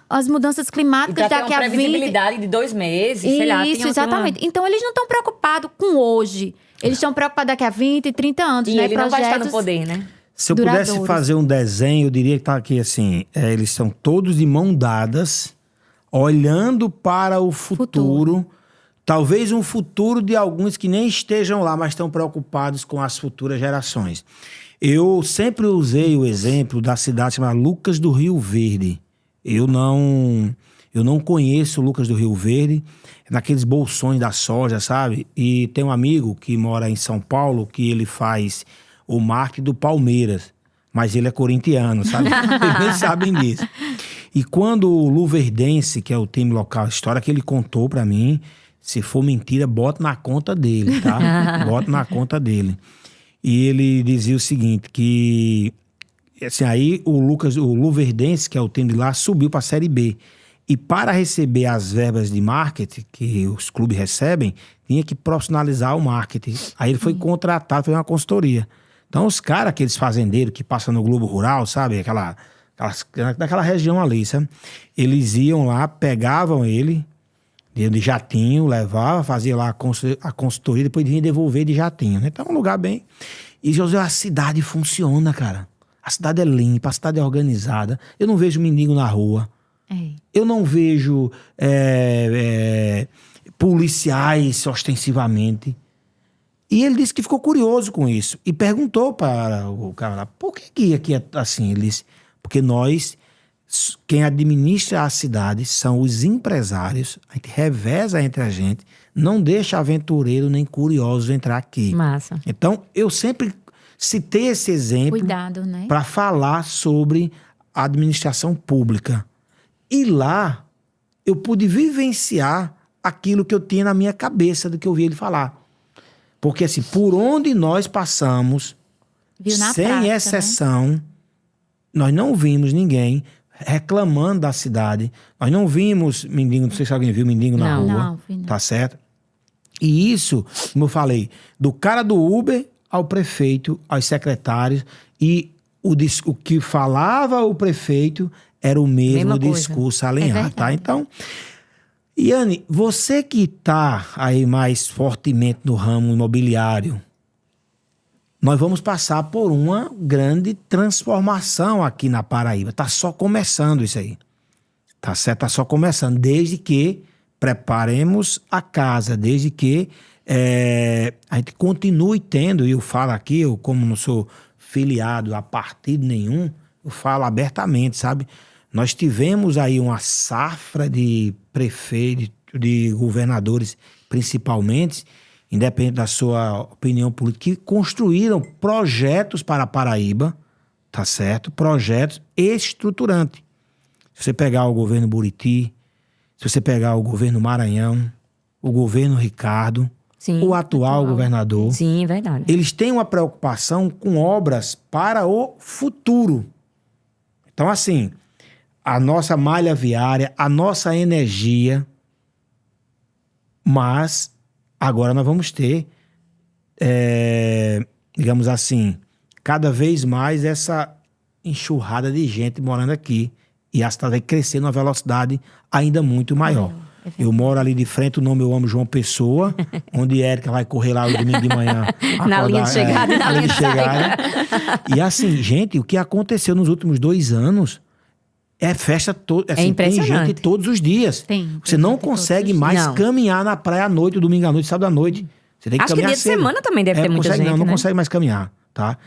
as mudanças climáticas daqui a 20... previsibilidade de 2 meses, sei lá. Isso, exatamente. Então, eles não estão preocupados com hoje. Eles estão preocupados daqui a 20, 30 anos, e né? ele não vai estar no poder, né? Se eu pudesse fazer um desenho, eu diria que tá aqui assim, eles são todos de mão dadas, olhando para o futuro. Talvez um futuro de alguns que nem estejam lá, mas estão preocupados com as futuras gerações. Eu sempre usei o exemplo da cidade chamada Lucas do Rio Verde. Eu não conheço Lucas do Rio Verde, naqueles bolsões da soja, sabe? E tem um amigo que mora em São Paulo, que ele faz o marketing do Palmeiras, mas ele é corintiano, sabe? Eles nem sabem disso. E quando o Luverdense, que é o time local, a história que ele contou pra mim, se for mentira, bota na conta dele, tá? Bota na conta dele. E ele dizia o seguinte, que... Assim, aí o Luverdense, que é o time de lá, subiu para a Série B. E para receber as verbas de marketing que os clubes recebem, tinha que profissionalizar o marketing. Aí ele foi contratado, foi uma consultoria. Então os caras, aqueles fazendeiros que passam no Globo Rural, sabe? Daquela região ali, sabe? Eles iam lá, pegavam ele de jatinho, levava, fazia lá a consultoria, depois vinha devolver de jatinho, né? Então é um lugar bem... E José, a cidade funciona, cara. A cidade é limpa, a cidade é organizada. Eu não vejo mendigo na rua. Eu não vejo policiais ostensivamente. E ele disse que ficou curioso com isso. E perguntou para o cara lá, por que aqui é assim? Ele disse, porque quem administra a cidade são os empresários. A gente reveza entre a gente. Não deixa aventureiro nem curioso entrar aqui. Massa. Então, eu sempre... citei esse exemplo né? para falar sobre a administração pública. E lá, eu pude vivenciar aquilo que eu tinha na minha cabeça do que eu vi ele falar. Porque, assim, por onde nós passamos, sem prática, exceção, né? Nós não vimos ninguém reclamando da cidade. Nós não vimos mendigo, não sei se alguém viu mendigo na rua. Não, tá certo? E isso, como eu falei, do cara do Uber ao prefeito, aos secretários, e o que falava o prefeito era o mesmo Mesma coisa. discurso alinhado, verdade. tá? Então, Iane, você que está aí mais fortemente no ramo imobiliário, nós vamos passar por uma grande transformação aqui na Paraíba. Tá só começando isso aí. Tá certo? Tá só começando. Desde que preparemos a casa, desde que a gente continue tendo, e eu falo aqui, eu como não sou filiado a partido nenhum, eu falo abertamente, sabe? Nós tivemos aí uma safra de prefeitos, de governadores, principalmente, independente da sua opinião política, que construíram projetos para a Paraíba, tá certo? Projetos estruturantes. Se você pegar o governo Buriti, se você pegar o governo Maranhão, o governo Ricardo, Sim, o atual governador, Sim, é verdade. eles têm uma preocupação com obras para o futuro. Então, assim, a nossa malha viária, a nossa energia, mas agora nós vamos ter, digamos assim, cada vez mais essa enxurrada de gente morando aqui. E a cidade vai crescer numa velocidade ainda muito maior. Eu moro ali de frente, o nome eu amo João Pessoa, onde Érica vai correr lá no domingo de manhã. Na linha de chegada e na linha de chegada. E assim, gente, o que aconteceu nos últimos 2 anos é festa toda. Assim, tem impressionante. gente todos os dias. Tem Você não gente todos consegue os mais dias. Não. caminhar na praia à noite, domingo à noite, sábado à noite. Você tem que Acho que caminhar dia de cedo. semana também deve ter muita consegue, gente, não né? consegue mais caminhar, tá?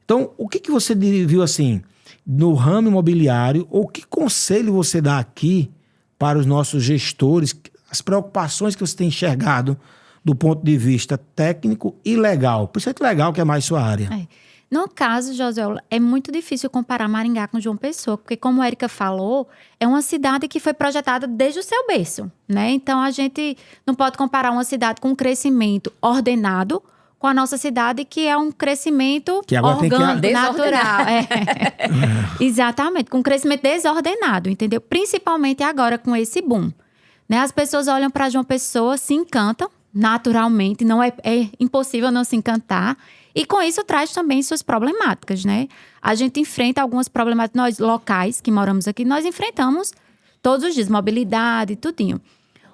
Então, o que você viu assim no ramo imobiliário, ou que conselho você dá aqui para os nossos gestores, as preocupações que você tem enxergado do ponto de vista técnico e legal? Principalmente legal, que é mais sua área. No caso, Josué, é muito difícil comparar Maringá com João Pessoa, porque como a Érica falou, é uma cidade que foi projetada desde o seu berço, né? Então, a gente não pode comparar uma cidade com um crescimento ordenado com a nossa cidade, que é um crescimento Que agora tem que- orgânico, natural. Exatamente, com um crescimento desordenado, entendeu? Principalmente agora com esse boom. Né? As pessoas olham para João Pessoa, se encantam naturalmente, não é impossível não se encantar. E com isso traz também suas problemáticas, né? A gente enfrenta algumas problemáticas, nós locais que moramos aqui, nós enfrentamos todos os dias, mobilidade, tudinho.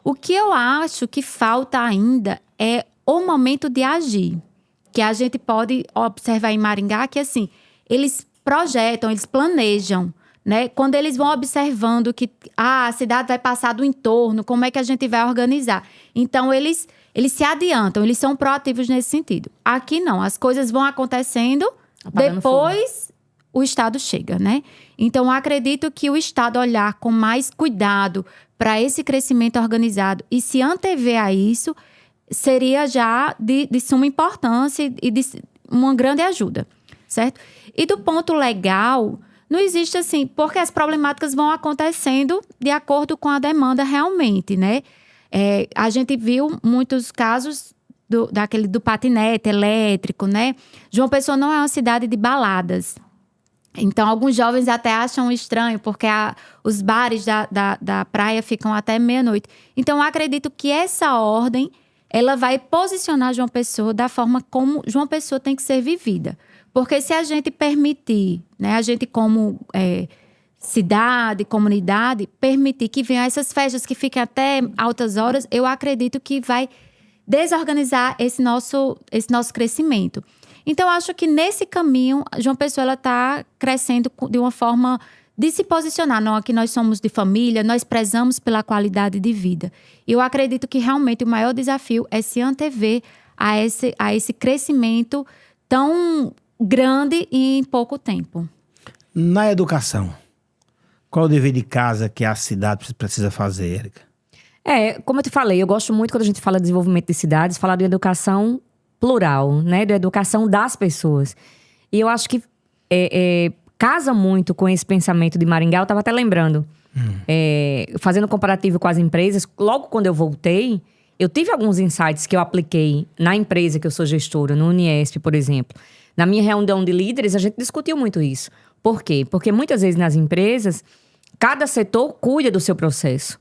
O que eu acho que falta ainda é o momento de agir, que a gente pode observar em Maringá, que assim, eles projetam, eles planejam, né? Quando eles vão observando que a cidade vai passar do entorno, como é que a gente vai organizar. Então, eles se adiantam, eles são proativos nesse sentido. Aqui não, as coisas vão acontecendo, Apagando depois o Estado chega, né? Então, eu acredito que o Estado olhar com mais cuidado para esse crescimento organizado e se antever a isso, seria já de suma importância e de uma grande ajuda, certo? E do ponto legal, não existe assim, porque as problemáticas vão acontecendo de acordo com a demanda realmente, né? A gente viu muitos casos do patinete elétrico, né? João Pessoa não é uma cidade de baladas. Então, alguns jovens até acham estranho, porque os bares da praia ficam até meia-noite. Então, eu acredito que essa ordem, ela vai posicionar João Pessoa da forma como João Pessoa tem que ser vivida. Porque se a gente permitir, né, a gente como cidade, comunidade, permitir que venham essas festas que fiquem até altas horas, eu acredito que vai desorganizar esse nosso crescimento. Então, eu acho que nesse caminho, João Pessoa está crescendo de uma forma de se posicionar. Não, aqui nós somos de família, nós prezamos pela qualidade de vida. E eu acredito que realmente o maior desafio é se antever a esse crescimento tão grande em pouco tempo. Na educação, qual o dever de casa que a cidade precisa fazer, Érica? Como eu te falei, eu gosto muito quando a gente fala de desenvolvimento de cidades, falar de educação plural, né? Da educação das pessoas. E eu acho que casa muito com esse pensamento de Maringá. Eu estava até lembrando, fazendo comparativo com as empresas, logo quando eu voltei, eu tive alguns insights que eu apliquei na empresa que eu sou gestora, no Uniesp, por exemplo. Na minha reunião de líderes, a gente discutiu muito isso. Por quê? Porque muitas vezes nas empresas, cada setor cuida do seu processo.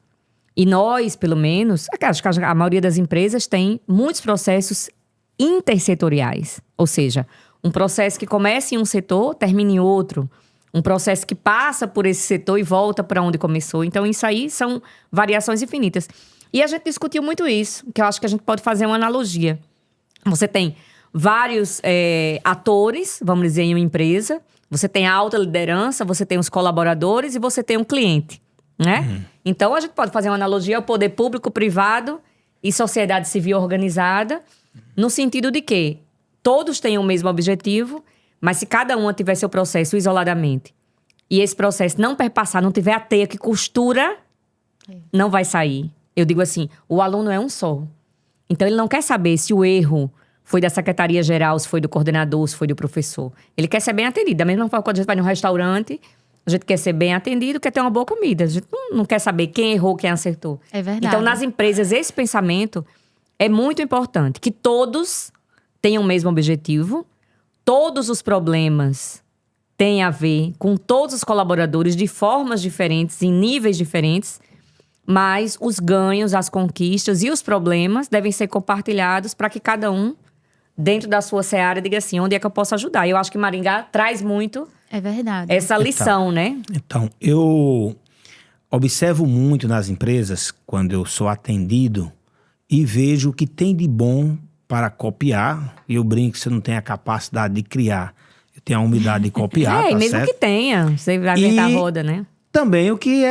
E nós, pelo menos, acho que a maioria das empresas tem muitos processos intersetoriais. Ou seja, um processo que começa em um setor, termina em outro. Um processo que passa por esse setor e volta para onde começou. Então, isso aí são variações infinitas. E a gente discutiu muito isso, que eu acho que a gente pode fazer uma analogia. Você tem vários atores, vamos dizer, em uma empresa. Você tem a alta liderança, você tem os colaboradores e você tem um cliente, né? Então, a gente pode fazer uma analogia ao poder público, privado e sociedade civil organizada, no sentido de que todos têm o mesmo objetivo, mas se cada um tiver seu processo isoladamente e esse processo não perpassar, não tiver a teia que costura, não vai sair. Eu digo assim, o aluno é um só. Então, ele não quer saber se o erro foi da secretaria-geral, se foi do coordenador, se foi do professor. Ele quer ser bem atendido. Da mesma forma, quando a gente vai num restaurante, a gente quer ser bem atendido, quer ter uma boa comida. A gente não quer saber quem errou, quem acertou. É verdade. Então, nas empresas, esse pensamento é muito importante. Que todos tenham o mesmo objetivo. Todos os problemas têm a ver com todos os colaboradores de formas diferentes, em níveis diferentes. Mas os ganhos, as conquistas e os problemas devem ser compartilhados para que cada um, dentro da sua seara, diga assim, onde é que eu posso ajudar? Eu acho que Maringá traz muito É verdade. essa lição, né? Então, eu observo muito nas empresas, quando eu sou atendido, e vejo o que tem de bom para copiar. E eu brinco que você não tem a capacidade de criar. Eu tenho a humildade de copiar, tá E mesmo certo? que tenha, você vai inventar a roda, né? Também o que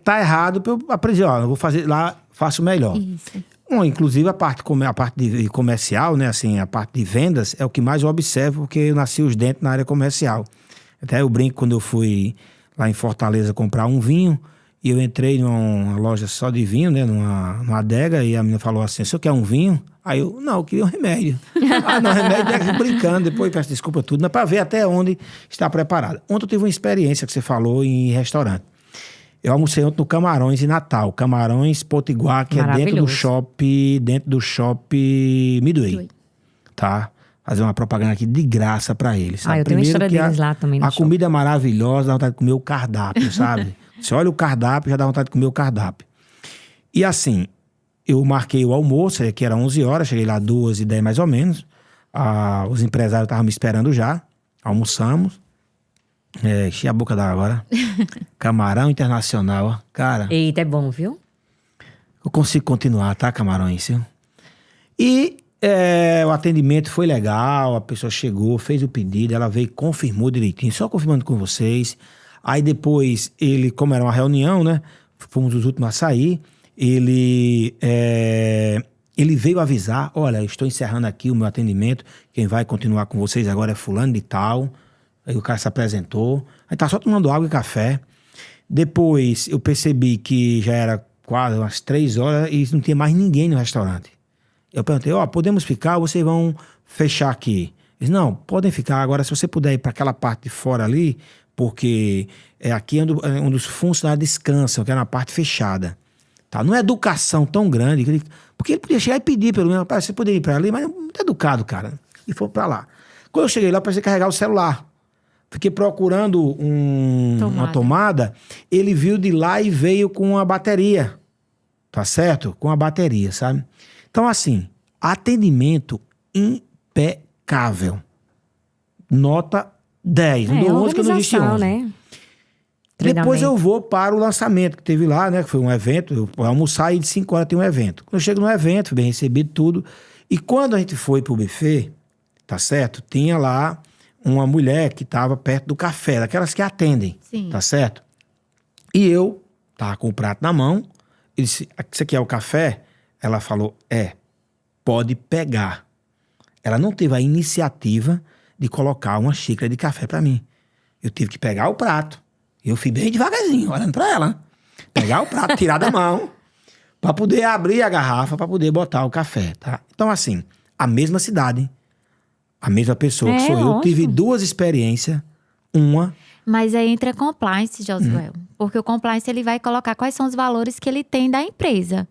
tá errado para eu aprender. Ó, eu vou fazer lá, faço melhor. Isso. Inclusive a parte de comercial, né? Assim, a parte de vendas é o que mais eu observo, porque eu nasci os dentes na área comercial. Até eu brinco quando eu fui lá em Fortaleza comprar um vinho, e eu entrei numa loja só de vinho, né? Numa adega, e a menina falou assim, o senhor quer um vinho? Aí eu, não, eu queria um remédio. Não, remédio é brincando, depois peço desculpa tudo, mas para ver até onde está preparado. Ontem eu tive uma experiência que você falou em restaurante. Eu almocei ontem no Camarões em Natal, Camarões Potiguar, que é dentro do shopping Midway. Tá? Fazer uma propaganda aqui de graça para eles. Sabe? Eu tenho uma Primeiro história que deles lá também no a shopping. comida é maravilhosa, dá vontade de comer o cardápio, sabe? Você olha o cardápio, já dá vontade de comer o cardápio. E assim, eu marquei o almoço, que era 11 horas, cheguei lá 2h10 mais ou menos. Os empresários estavam me esperando já, almoçamos. Enchi a boca d'água agora. Camarão Internacional, ó. Cara, Eita, é bom, viu? eu consigo continuar, tá, Camarões? Viu? E o atendimento foi legal, a pessoa chegou, fez o pedido, ela veio e confirmou direitinho, só confirmando com vocês. Aí depois, como era uma reunião, né? Fomos os últimos a sair. Ele veio avisar, olha, eu estou encerrando aqui o meu atendimento, quem vai continuar com vocês agora é fulano de tal. Aí o cara se apresentou, aí tá só tomando água e café. Depois eu percebi que já era quase umas 3 horas e não tinha mais ninguém no restaurante. Eu perguntei, podemos ficar ou vocês vão fechar aqui? Eles, não, podem ficar. Agora, se você puder ir para aquela parte de fora ali, porque aqui é onde os funcionários descansam, que é na parte fechada. Tá? Não é educação tão grande, porque ele podia chegar e pedir pelo menos, você poderia ir para ali, mas é muito educado, cara. E foi para lá. Quando eu cheguei lá, eu precisei carregar o celular. Fiquei procurando uma tomada. Ele viu de lá e veio com uma bateria. Tá certo? Com a bateria, sabe? Então, assim, atendimento impecável. Nota 10. Não dou 11, que eu não existe 11. Né? Depois eu vou para o lançamento que teve lá, né? Que foi um evento. Eu vou almoçar e de 5 horas tem um evento. Quando eu chego no evento, fui bem recebido tudo. E quando a gente foi pro buffet, tá certo? Tinha lá uma mulher que estava perto do café, daquelas que atendem, Sim. Tá certo? E eu tava com o prato na mão, ele disse, isso aqui é o café? Ela falou, pode pegar. Ela não teve a iniciativa de colocar uma xícara de café para mim. Eu tive que pegar o prato, eu fui bem devagarzinho, olhando para ela, pegar o prato, tirar da mão, para poder abrir a garrafa, para poder botar o café, tá? Então assim, a mesma cidade, a mesma pessoa que sou eu, ótimo. tive 2 experiências, uma... Mas aí entra compliance, Josué. Porque o compliance, ele vai colocar quais são os valores que ele tem da empresa.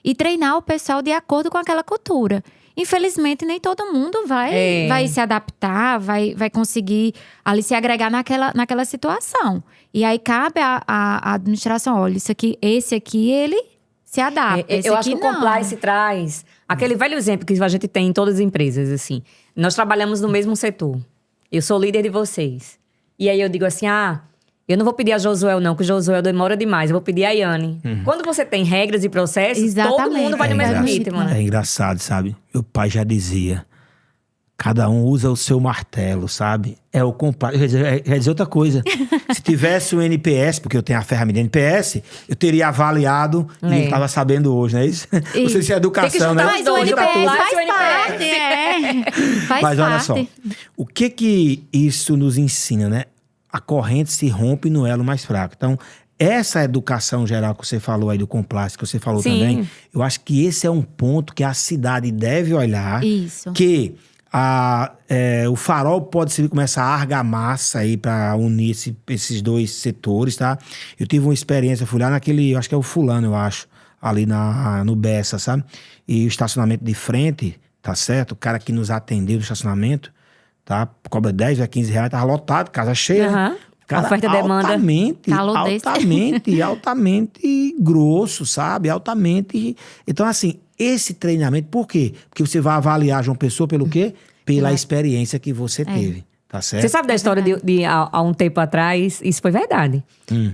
E treinar o pessoal de acordo com aquela cultura. Infelizmente, nem todo mundo vai se adaptar, vai conseguir ali se agregar naquela situação. E aí cabe à administração, olha, esse aqui, ele se adapta. Eu acho que o compliance traz Aquele velho exemplo que a gente tem em todas as empresas, assim. Nós trabalhamos no mesmo setor. Eu sou líder de vocês. E aí eu digo assim, eu não vou pedir a Josuel não, que o Josuel demora demais. Eu vou pedir a Yane. Quando você tem regras e processos, Exatamente. todo mundo vai no mesmo ritmo, né? É engraçado, sabe? Meu pai já dizia, cada um usa o seu martelo, sabe? É o complexo. Quer dizer outra coisa. Se tivesse o NPS, porque eu tenho a ferramenta NPS, eu teria avaliado e não estava sabendo hoje, não é isso? Não sei se é educação, né? Mas o NPS faz parte, faz Mas olha só, parte. o que isso nos ensina, né? A corrente se rompe no elo mais fraco. Então, essa educação geral que você falou aí do complexo, que você falou Sim. também, eu acho que esse é um ponto que a cidade deve olhar. Isso. Que o farol pode servir como essa argamassa aí para unir esses dois setores, tá? Eu tive uma experiência, fui lá naquele, eu acho que é o fulano, eu acho, ali no Bessa, sabe? E o estacionamento de frente, tá certo? O cara que nos atendeu no estacionamento, tá? Cobra 10 a 15 reais, tava lotado, casa cheia. Aham. Cara, Oferta e demanda. Calor desse. altamente grosso, sabe? Altamente. Então, assim, esse treinamento, por quê? Porque você vai avaliar João Pessoa pelo quê? Pela experiência que você teve, tá certo? Você sabe da história há um tempo atrás? Isso foi verdade.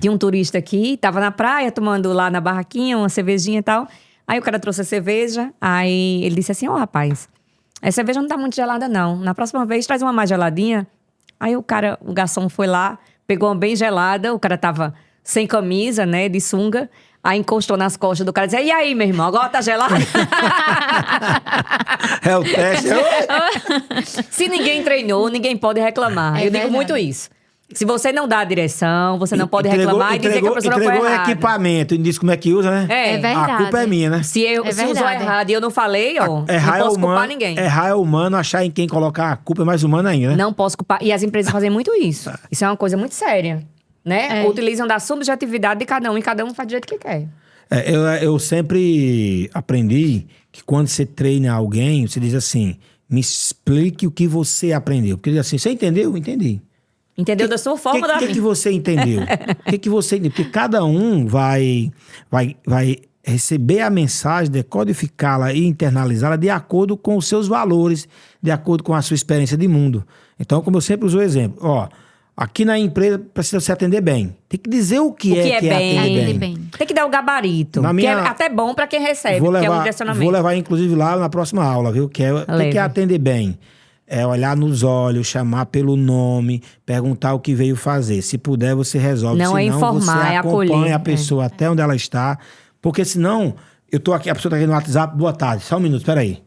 Tinha um turista aqui, tava na praia, tomando lá na barraquinha uma cervejinha e tal. Aí o cara trouxe a cerveja, aí ele disse assim, rapaz, essa cerveja não tá muito gelada não. Na próxima vez traz uma mais geladinha. Aí o garçom foi lá, pegou uma bem gelada, o cara tava sem camisa, né, de sunga. Aí encostou nas costas do cara e disse, e aí, meu irmão, agora tá gelado? É o teste. Se ninguém treinou, ninguém pode reclamar. É Eu digo verdade. muito isso. Se você não dá a direção, você não pode reclamar e dizer que a pessoa foi entregou o errada. equipamento e disse como é que usa, né? É verdade. A culpa é minha, né? Se usou verdade. errado e eu não falei, não posso culpar ninguém. Errar é humano, achar em quem colocar a culpa é mais humano ainda, né? Não posso culpar. E as empresas fazem muito isso. Isso é uma coisa muito séria, né? É. Utilizam da subjetividade de cada um e cada um faz do jeito que quer. Eu sempre aprendi que quando você treina alguém, você diz assim, me explique o que você aprendeu. Porque diz assim, você entendeu? Entendi. Entendeu? Da sua forma da O que você entendeu? O que você entendeu? Porque cada um vai receber a mensagem, decodificá-la e internalizá-la de acordo com os seus valores, de acordo com a sua experiência de mundo. Então, como eu sempre uso o exemplo, aqui na empresa precisa se atender bem. Tem que dizer o que é atender bem. Tem que dar o gabarito. Na minha- Que é até bom pra quem recebe, que é o direcionamento. Vou levar, inclusive, lá na próxima aula, viu? O que é atender bem? É olhar nos olhos, chamar pelo nome, perguntar o que veio fazer. Se puder, você resolve. Não Senão, é informar, você é acompanha acolher. a pessoa até onde ela está. Porque senão, eu tô aqui, a pessoa tá aqui no WhatsApp, boa tarde, só um minuto, peraí.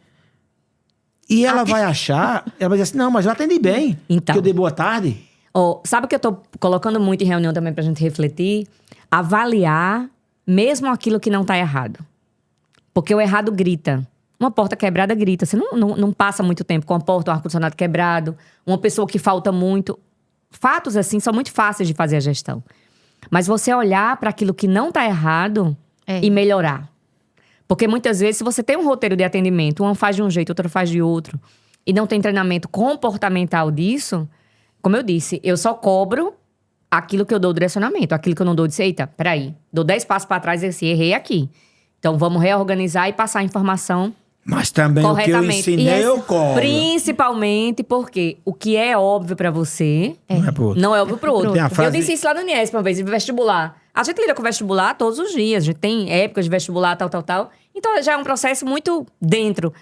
E ela vai achar, ela vai dizer assim, não, mas eu atendi bem. Então. Que eu dei boa tarde. Sabe o que eu tô colocando muito em reunião também pra gente refletir? Avaliar mesmo aquilo que não tá errado. Porque o errado grita. Uma porta quebrada grita. Você não passa muito tempo com a porta, um ar-condicionado quebrado, uma pessoa que falta muito. Fatos assim são muito fáceis de fazer a gestão. Mas você olhar para aquilo que não tá errado e melhorar. Porque muitas vezes, se você tem um roteiro de atendimento, um faz de um jeito, outro faz de outro, e não tem treinamento comportamental disso, como eu disse, eu só cobro aquilo que eu dou direcionamento. Aquilo que eu não dou, eu disse, eita, peraí, dou 10 passos para trás e assim, errei aqui. Então, vamos reorganizar e passar a informação Mas também o que eu corretamente. ensinei, eu cobro. Principalmente porque o que é óbvio pra você Não é pro outro. não é óbvio pro outro. Tem a frase- Eu disse isso lá no Niesp uma vez, em vestibular. A gente lida com vestibular todos os dias. A gente tem épocas de vestibular, tal. Então, já é um processo muito dentro.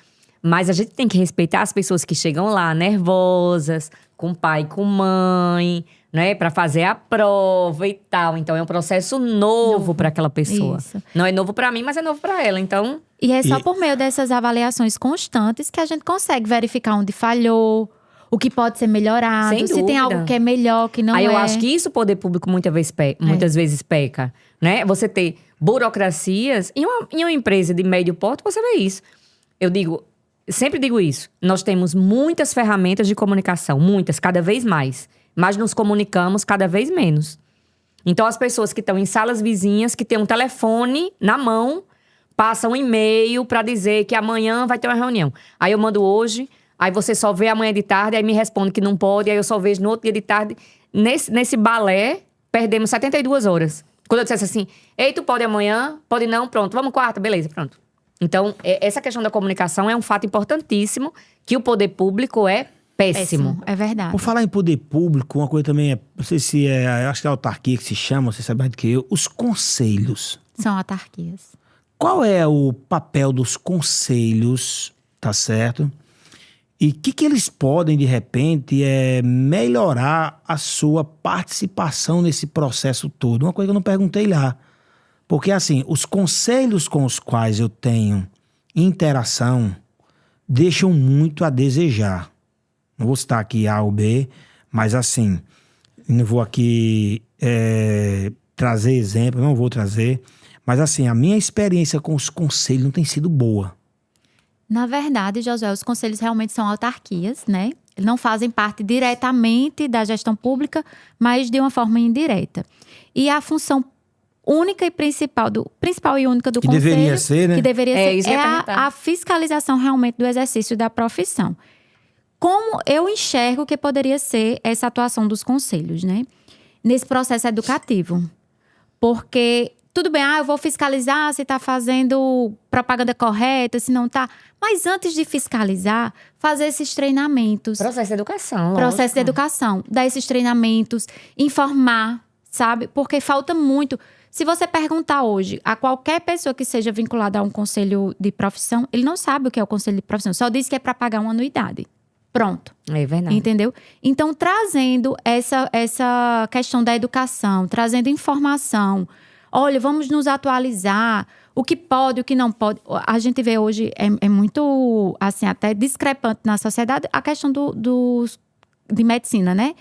Mas a gente tem que respeitar as pessoas que chegam lá nervosas, com pai, com mãe, né? Pra fazer a prova e tal. Então, é um processo novo pra aquela pessoa. Isso. Não é novo pra mim, mas é novo pra ela. Então, E é só por meio dessas avaliações constantes que a gente consegue verificar onde falhou, o que pode ser melhorado, Sem se tem dúvida. algo que é melhor, que não Aí é. eu acho que isso o poder público muitas vezes peca, né? Você ter burocracias. Em uma empresa de médio porte, você vê isso. Sempre digo isso. Nós temos muitas ferramentas de comunicação, muitas, cada vez mais. Mas nos comunicamos cada vez menos. Então, as pessoas que estão em salas vizinhas, que têm um telefone na mão, passam um e-mail para dizer que amanhã vai ter uma reunião. Aí eu mando hoje, aí você só vê amanhã de tarde, aí me responde que não pode, aí eu só vejo no outro dia de tarde. Nesse balé, perdemos 72 horas. Quando eu dissesse assim, ei, tu pode amanhã? Pode não? Pronto, vamos quarta, beleza, pronto. Então, essa questão da comunicação é um fato importantíssimo que o poder público é péssimo. É verdade. Por falar em poder público, uma coisa também não sei se acho que é a autarquia que se chama, você sabe mais do que eu, os conselhos. São autarquias. Qual é o papel dos conselhos, tá certo? E o que eles podem, de repente, melhorar a sua participação nesse processo todo? Uma coisa que eu não perguntei lá. Porque, assim, os conselhos com os quais eu tenho interação deixam muito a desejar. Não vou citar aqui A ou B, mas, assim, não vou aqui trazer exemplo, não vou trazer. Mas, assim, a minha experiência com os conselhos não tem sido boa. Na verdade, Josué, os conselhos realmente são autarquias, né? Não fazem parte diretamente da gestão pública, mas de uma forma indireta. E a função única e principal e única do conselho... deveria ser, né? Que deveria ser, isso que eu ia perguntar. a fiscalização realmente do exercício da profissão. Como eu enxergo que poderia ser essa atuação dos conselhos, né? Nesse processo educativo. Porque... Tudo bem, eu vou fiscalizar se está fazendo propaganda correta, se não está. Mas antes de fiscalizar, fazer esses treinamentos. Processo de educação, Processo de educação. Dar esses treinamentos, informar, sabe? Porque falta muito. Se você perguntar hoje a qualquer pessoa que seja vinculada a um conselho de profissão, ele não sabe o que é o conselho de profissão. Só diz que é para pagar uma anuidade. Pronto. É verdade. Entendeu? Então, trazendo essa questão da educação, trazendo informação... Olha, vamos nos atualizar. O que pode, o que não pode. A gente vê hoje, é muito, assim, até discrepante na sociedade a questão de medicina, né?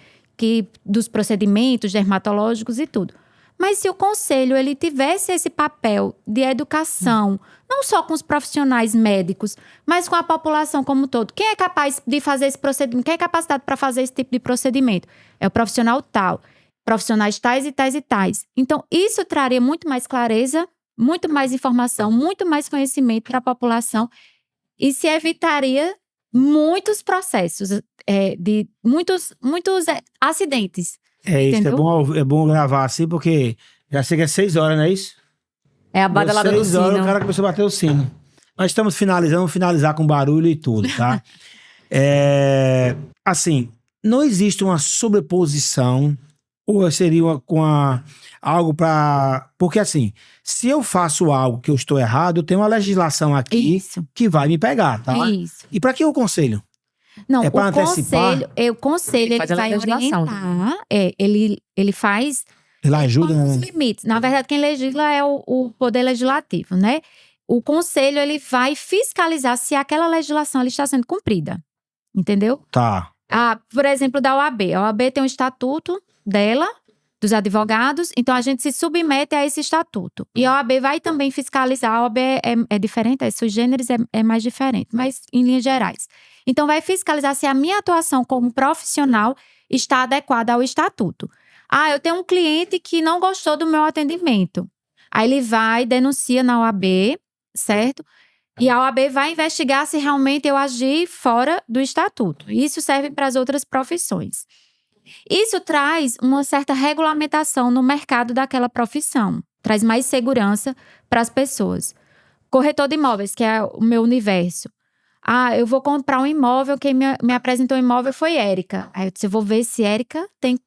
Dos procedimentos dermatológicos e tudo. Mas se o conselho, ele tivesse esse papel de educação, não só com os profissionais médicos, mas com a população como um todo. Quem é capaz de fazer esse procedimento? Quem é capacitado para fazer esse tipo de procedimento? É o profissional tal. Profissionais tais e tais e tais. Então, isso traria muito mais clareza, muito mais informação, muito mais conhecimento para a população e se evitaria muitos processos, de muitos acidentes. Isso, Entendeu? é bom gravar assim, porque já chega às 6 horas, não é isso? É a badalada do 6 horas, sino. o cara começou a bater o sino. Nós estamos finalizando, vamos finalizar com barulho e tudo, tá? Assim, não existe uma sobreposição. Ou seria algo para... Porque assim, se eu faço algo que eu estou errado, eu tenho uma legislação aqui que vai me pegar, tá? Isso. E para que o conselho? Não, É pra o antecipar? conselho ele faz a vai legislação. orientar. Ele faz... Ele ajuda, os né? limites. Na verdade, quem legisla é o Poder Legislativo, né? O conselho, ele vai fiscalizar se aquela legislação ela está sendo cumprida. Entendeu? Tá. Por exemplo, da OAB. A OAB tem um estatuto dela, dos advogados, então a gente se submete a esse estatuto. E a OAB vai também fiscalizar, a OAB é diferente, a sui generis é mais diferente, mas em linhas gerais. Então vai fiscalizar se a minha atuação como profissional está adequada ao estatuto. Eu tenho um cliente que não gostou do meu atendimento. Aí ele vai, denuncia na OAB, certo? E a OAB vai investigar se realmente eu agi fora do estatuto. Isso serve para as outras profissões. Isso traz uma certa regulamentação no mercado daquela profissão. Traz mais segurança para as pessoas. Corretor de imóveis, que é o meu universo. Eu vou comprar um imóvel, quem me apresentou o imóvel foi Érica. Aí eu disse, eu vou ver se Érica tem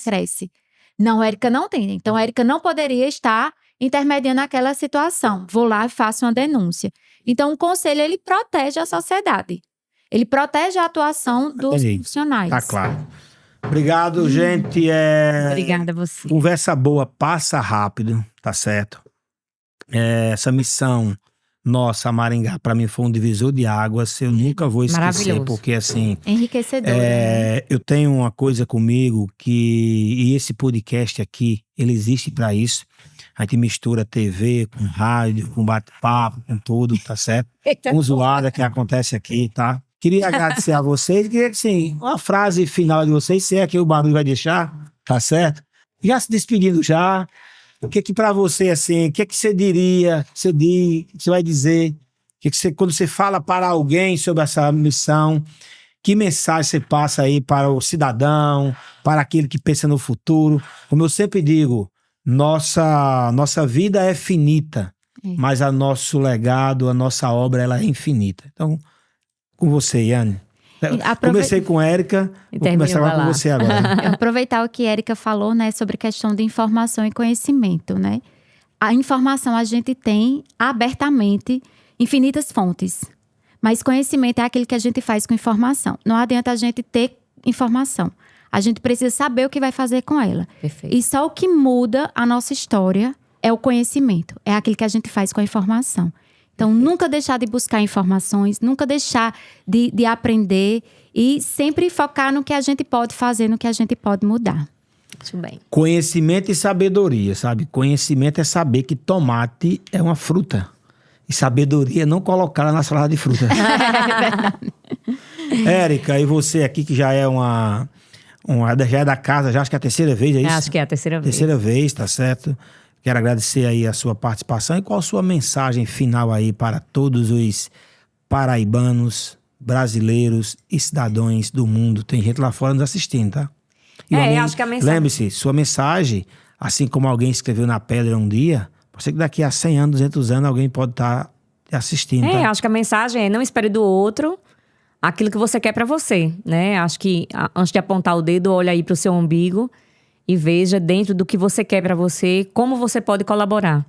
cresce. Não, Érica não tem. Então, Érica não poderia estar intermediando aquela situação. Vou lá e faço uma denúncia. Então, o conselho, ele protege a sociedade. Ele protege a atuação dos profissionais. Tá claro. Obrigado, gente. Obrigada a você. Conversa boa, passa rápido, tá certo? Essa missão nossa, Maringá, para mim foi um divisor de águas. Eu nunca vou esquecer, porque assim... Enriquecedor. Né? Eu tenho uma coisa comigo e esse podcast aqui, ele existe para isso. A gente mistura TV com rádio, com bate-papo, com tudo, tá certo? Com zoada que acontece aqui, tá? Queria agradecer a vocês. Queria que, sim, uma frase final de vocês, se é que o barulho vai deixar, tá certo? Já se despedindo já. O que pra você, assim, o que você diria, o que você vai dizer? Quando você fala para alguém sobre essa missão, que mensagem você passa aí para o cidadão, para aquele que pensa no futuro? Como eu sempre digo, nossa vida é finita. mas o nosso legado, a nossa obra, ela é infinita. Então, com você, Yane. Comecei com Érica, vou começar agora com você agora. Eu aproveitar o que a Érica falou, né, sobre questão de informação e conhecimento, né? A informação a gente tem abertamente infinitas fontes, mas conhecimento é aquele que a gente faz com informação. Não adianta a gente ter informação. A gente precisa saber o que vai fazer com ela. Perfeito. E só o que muda a nossa história é o conhecimento. É aquilo que a gente faz com a informação. Então, nunca deixar de buscar informações, nunca deixar de aprender e sempre focar no que a gente pode fazer, no que a gente pode mudar. Muito bem. Conhecimento e sabedoria, sabe? Conhecimento é saber que tomate é uma fruta. E sabedoria é não colocá-la na salada de fruta. Érica, e você aqui que já é já é da casa, já acho que é a terceira vez, é isso? Acho que é a terceira vez. Terceira vez, tá certo? Quero agradecer aí a sua participação e qual a sua mensagem final aí para todos os paraibanos, brasileiros e cidadãos do mundo. Tem gente lá fora nos assistindo, tá? Acho que a mensagem... Lembre-se, sua mensagem, assim como alguém escreveu na pedra um dia, pode ser que daqui a 100 anos, 200 anos, alguém pode estar assistindo, tá? Acho que a mensagem é não espere do outro aquilo que você quer pra você, né? Acho que antes de apontar o dedo, olha aí pro seu umbigo e veja dentro do que você quer pra você, como você pode colaborar.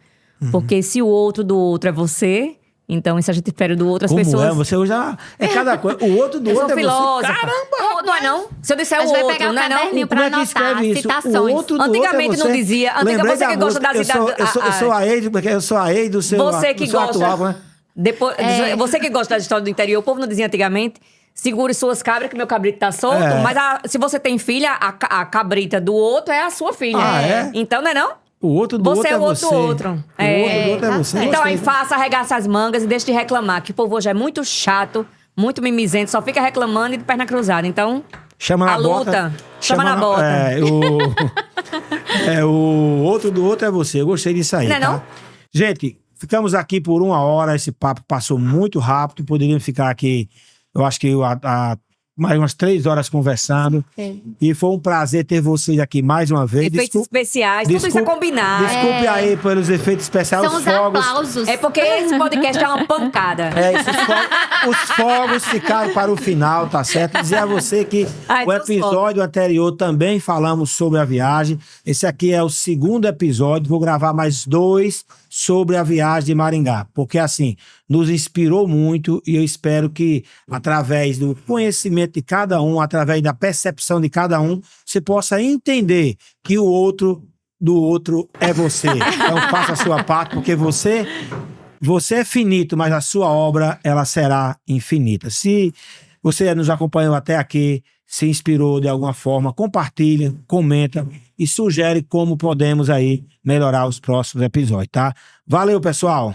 Porque se o outro do outro é você, então se a gente espera do outro, as Como pessoas... você hoje é cada coisa. O outro do Eu outro sou é filósofa. você. Caramba! Não é não? Se eu disser A o gente vai outro, pegar o não é não? caderninho Como pra é que anotar escreve isso? citações. O outro do Antigamente outro é não você. dizia. Lembrei Você da que gosta música. das idades... Eu sou a Eide, porque eu sou a Eide do seu... Você que do seu gosta... atual, né? Depois, você que gosta da história do interior, o povo não dizia antigamente, segure suas cabras que meu cabrito tá solto. É. Mas se você tem filha, a cabrita do outro é a sua filha. Ah, é? Então, não é não? O outro do Você outro é o outro você. do outro. O outro do outro é você. Então Gostei. aí faça, arregaça as mangas e deixe de reclamar. Que o povo hoje é muito chato, muito mimizento, só fica reclamando e de perna cruzada. Então, Chama na a bota. luta. Chama na bota. O outro do outro é você. Eu gostei disso aí, Não é tá? não? Gente, ficamos aqui por 1 hora. Esse papo passou muito rápido. Poderíamos ficar aqui, eu acho que mais umas 3 horas conversando. E foi um prazer ter vocês aqui mais uma vez. Efeitos especiais, tudo isso é combinado. Desculpe aí pelos efeitos especiais, São os os fogos. aplausos. É porque esse podcast é uma pancada. Os fogos ficaram para o final, tá certo? Dizer a você que o episódio anterior também falamos sobre a viagem. Esse aqui é o 2º episódio. Vou gravar mais 2 sobre a viagem de Maringá. Porque, assim, nos inspirou muito e eu espero que, através do conhecimento de cada um, através da percepção de cada um, você possa entender que o outro do outro é você. Então, faça a sua parte, porque você é finito, mas a sua obra, ela será infinita. Se você nos acompanhou até aqui, se inspirou de alguma forma, compartilha, comenta e sugere como podemos aí melhorar os próximos episódios, tá? Valeu, pessoal!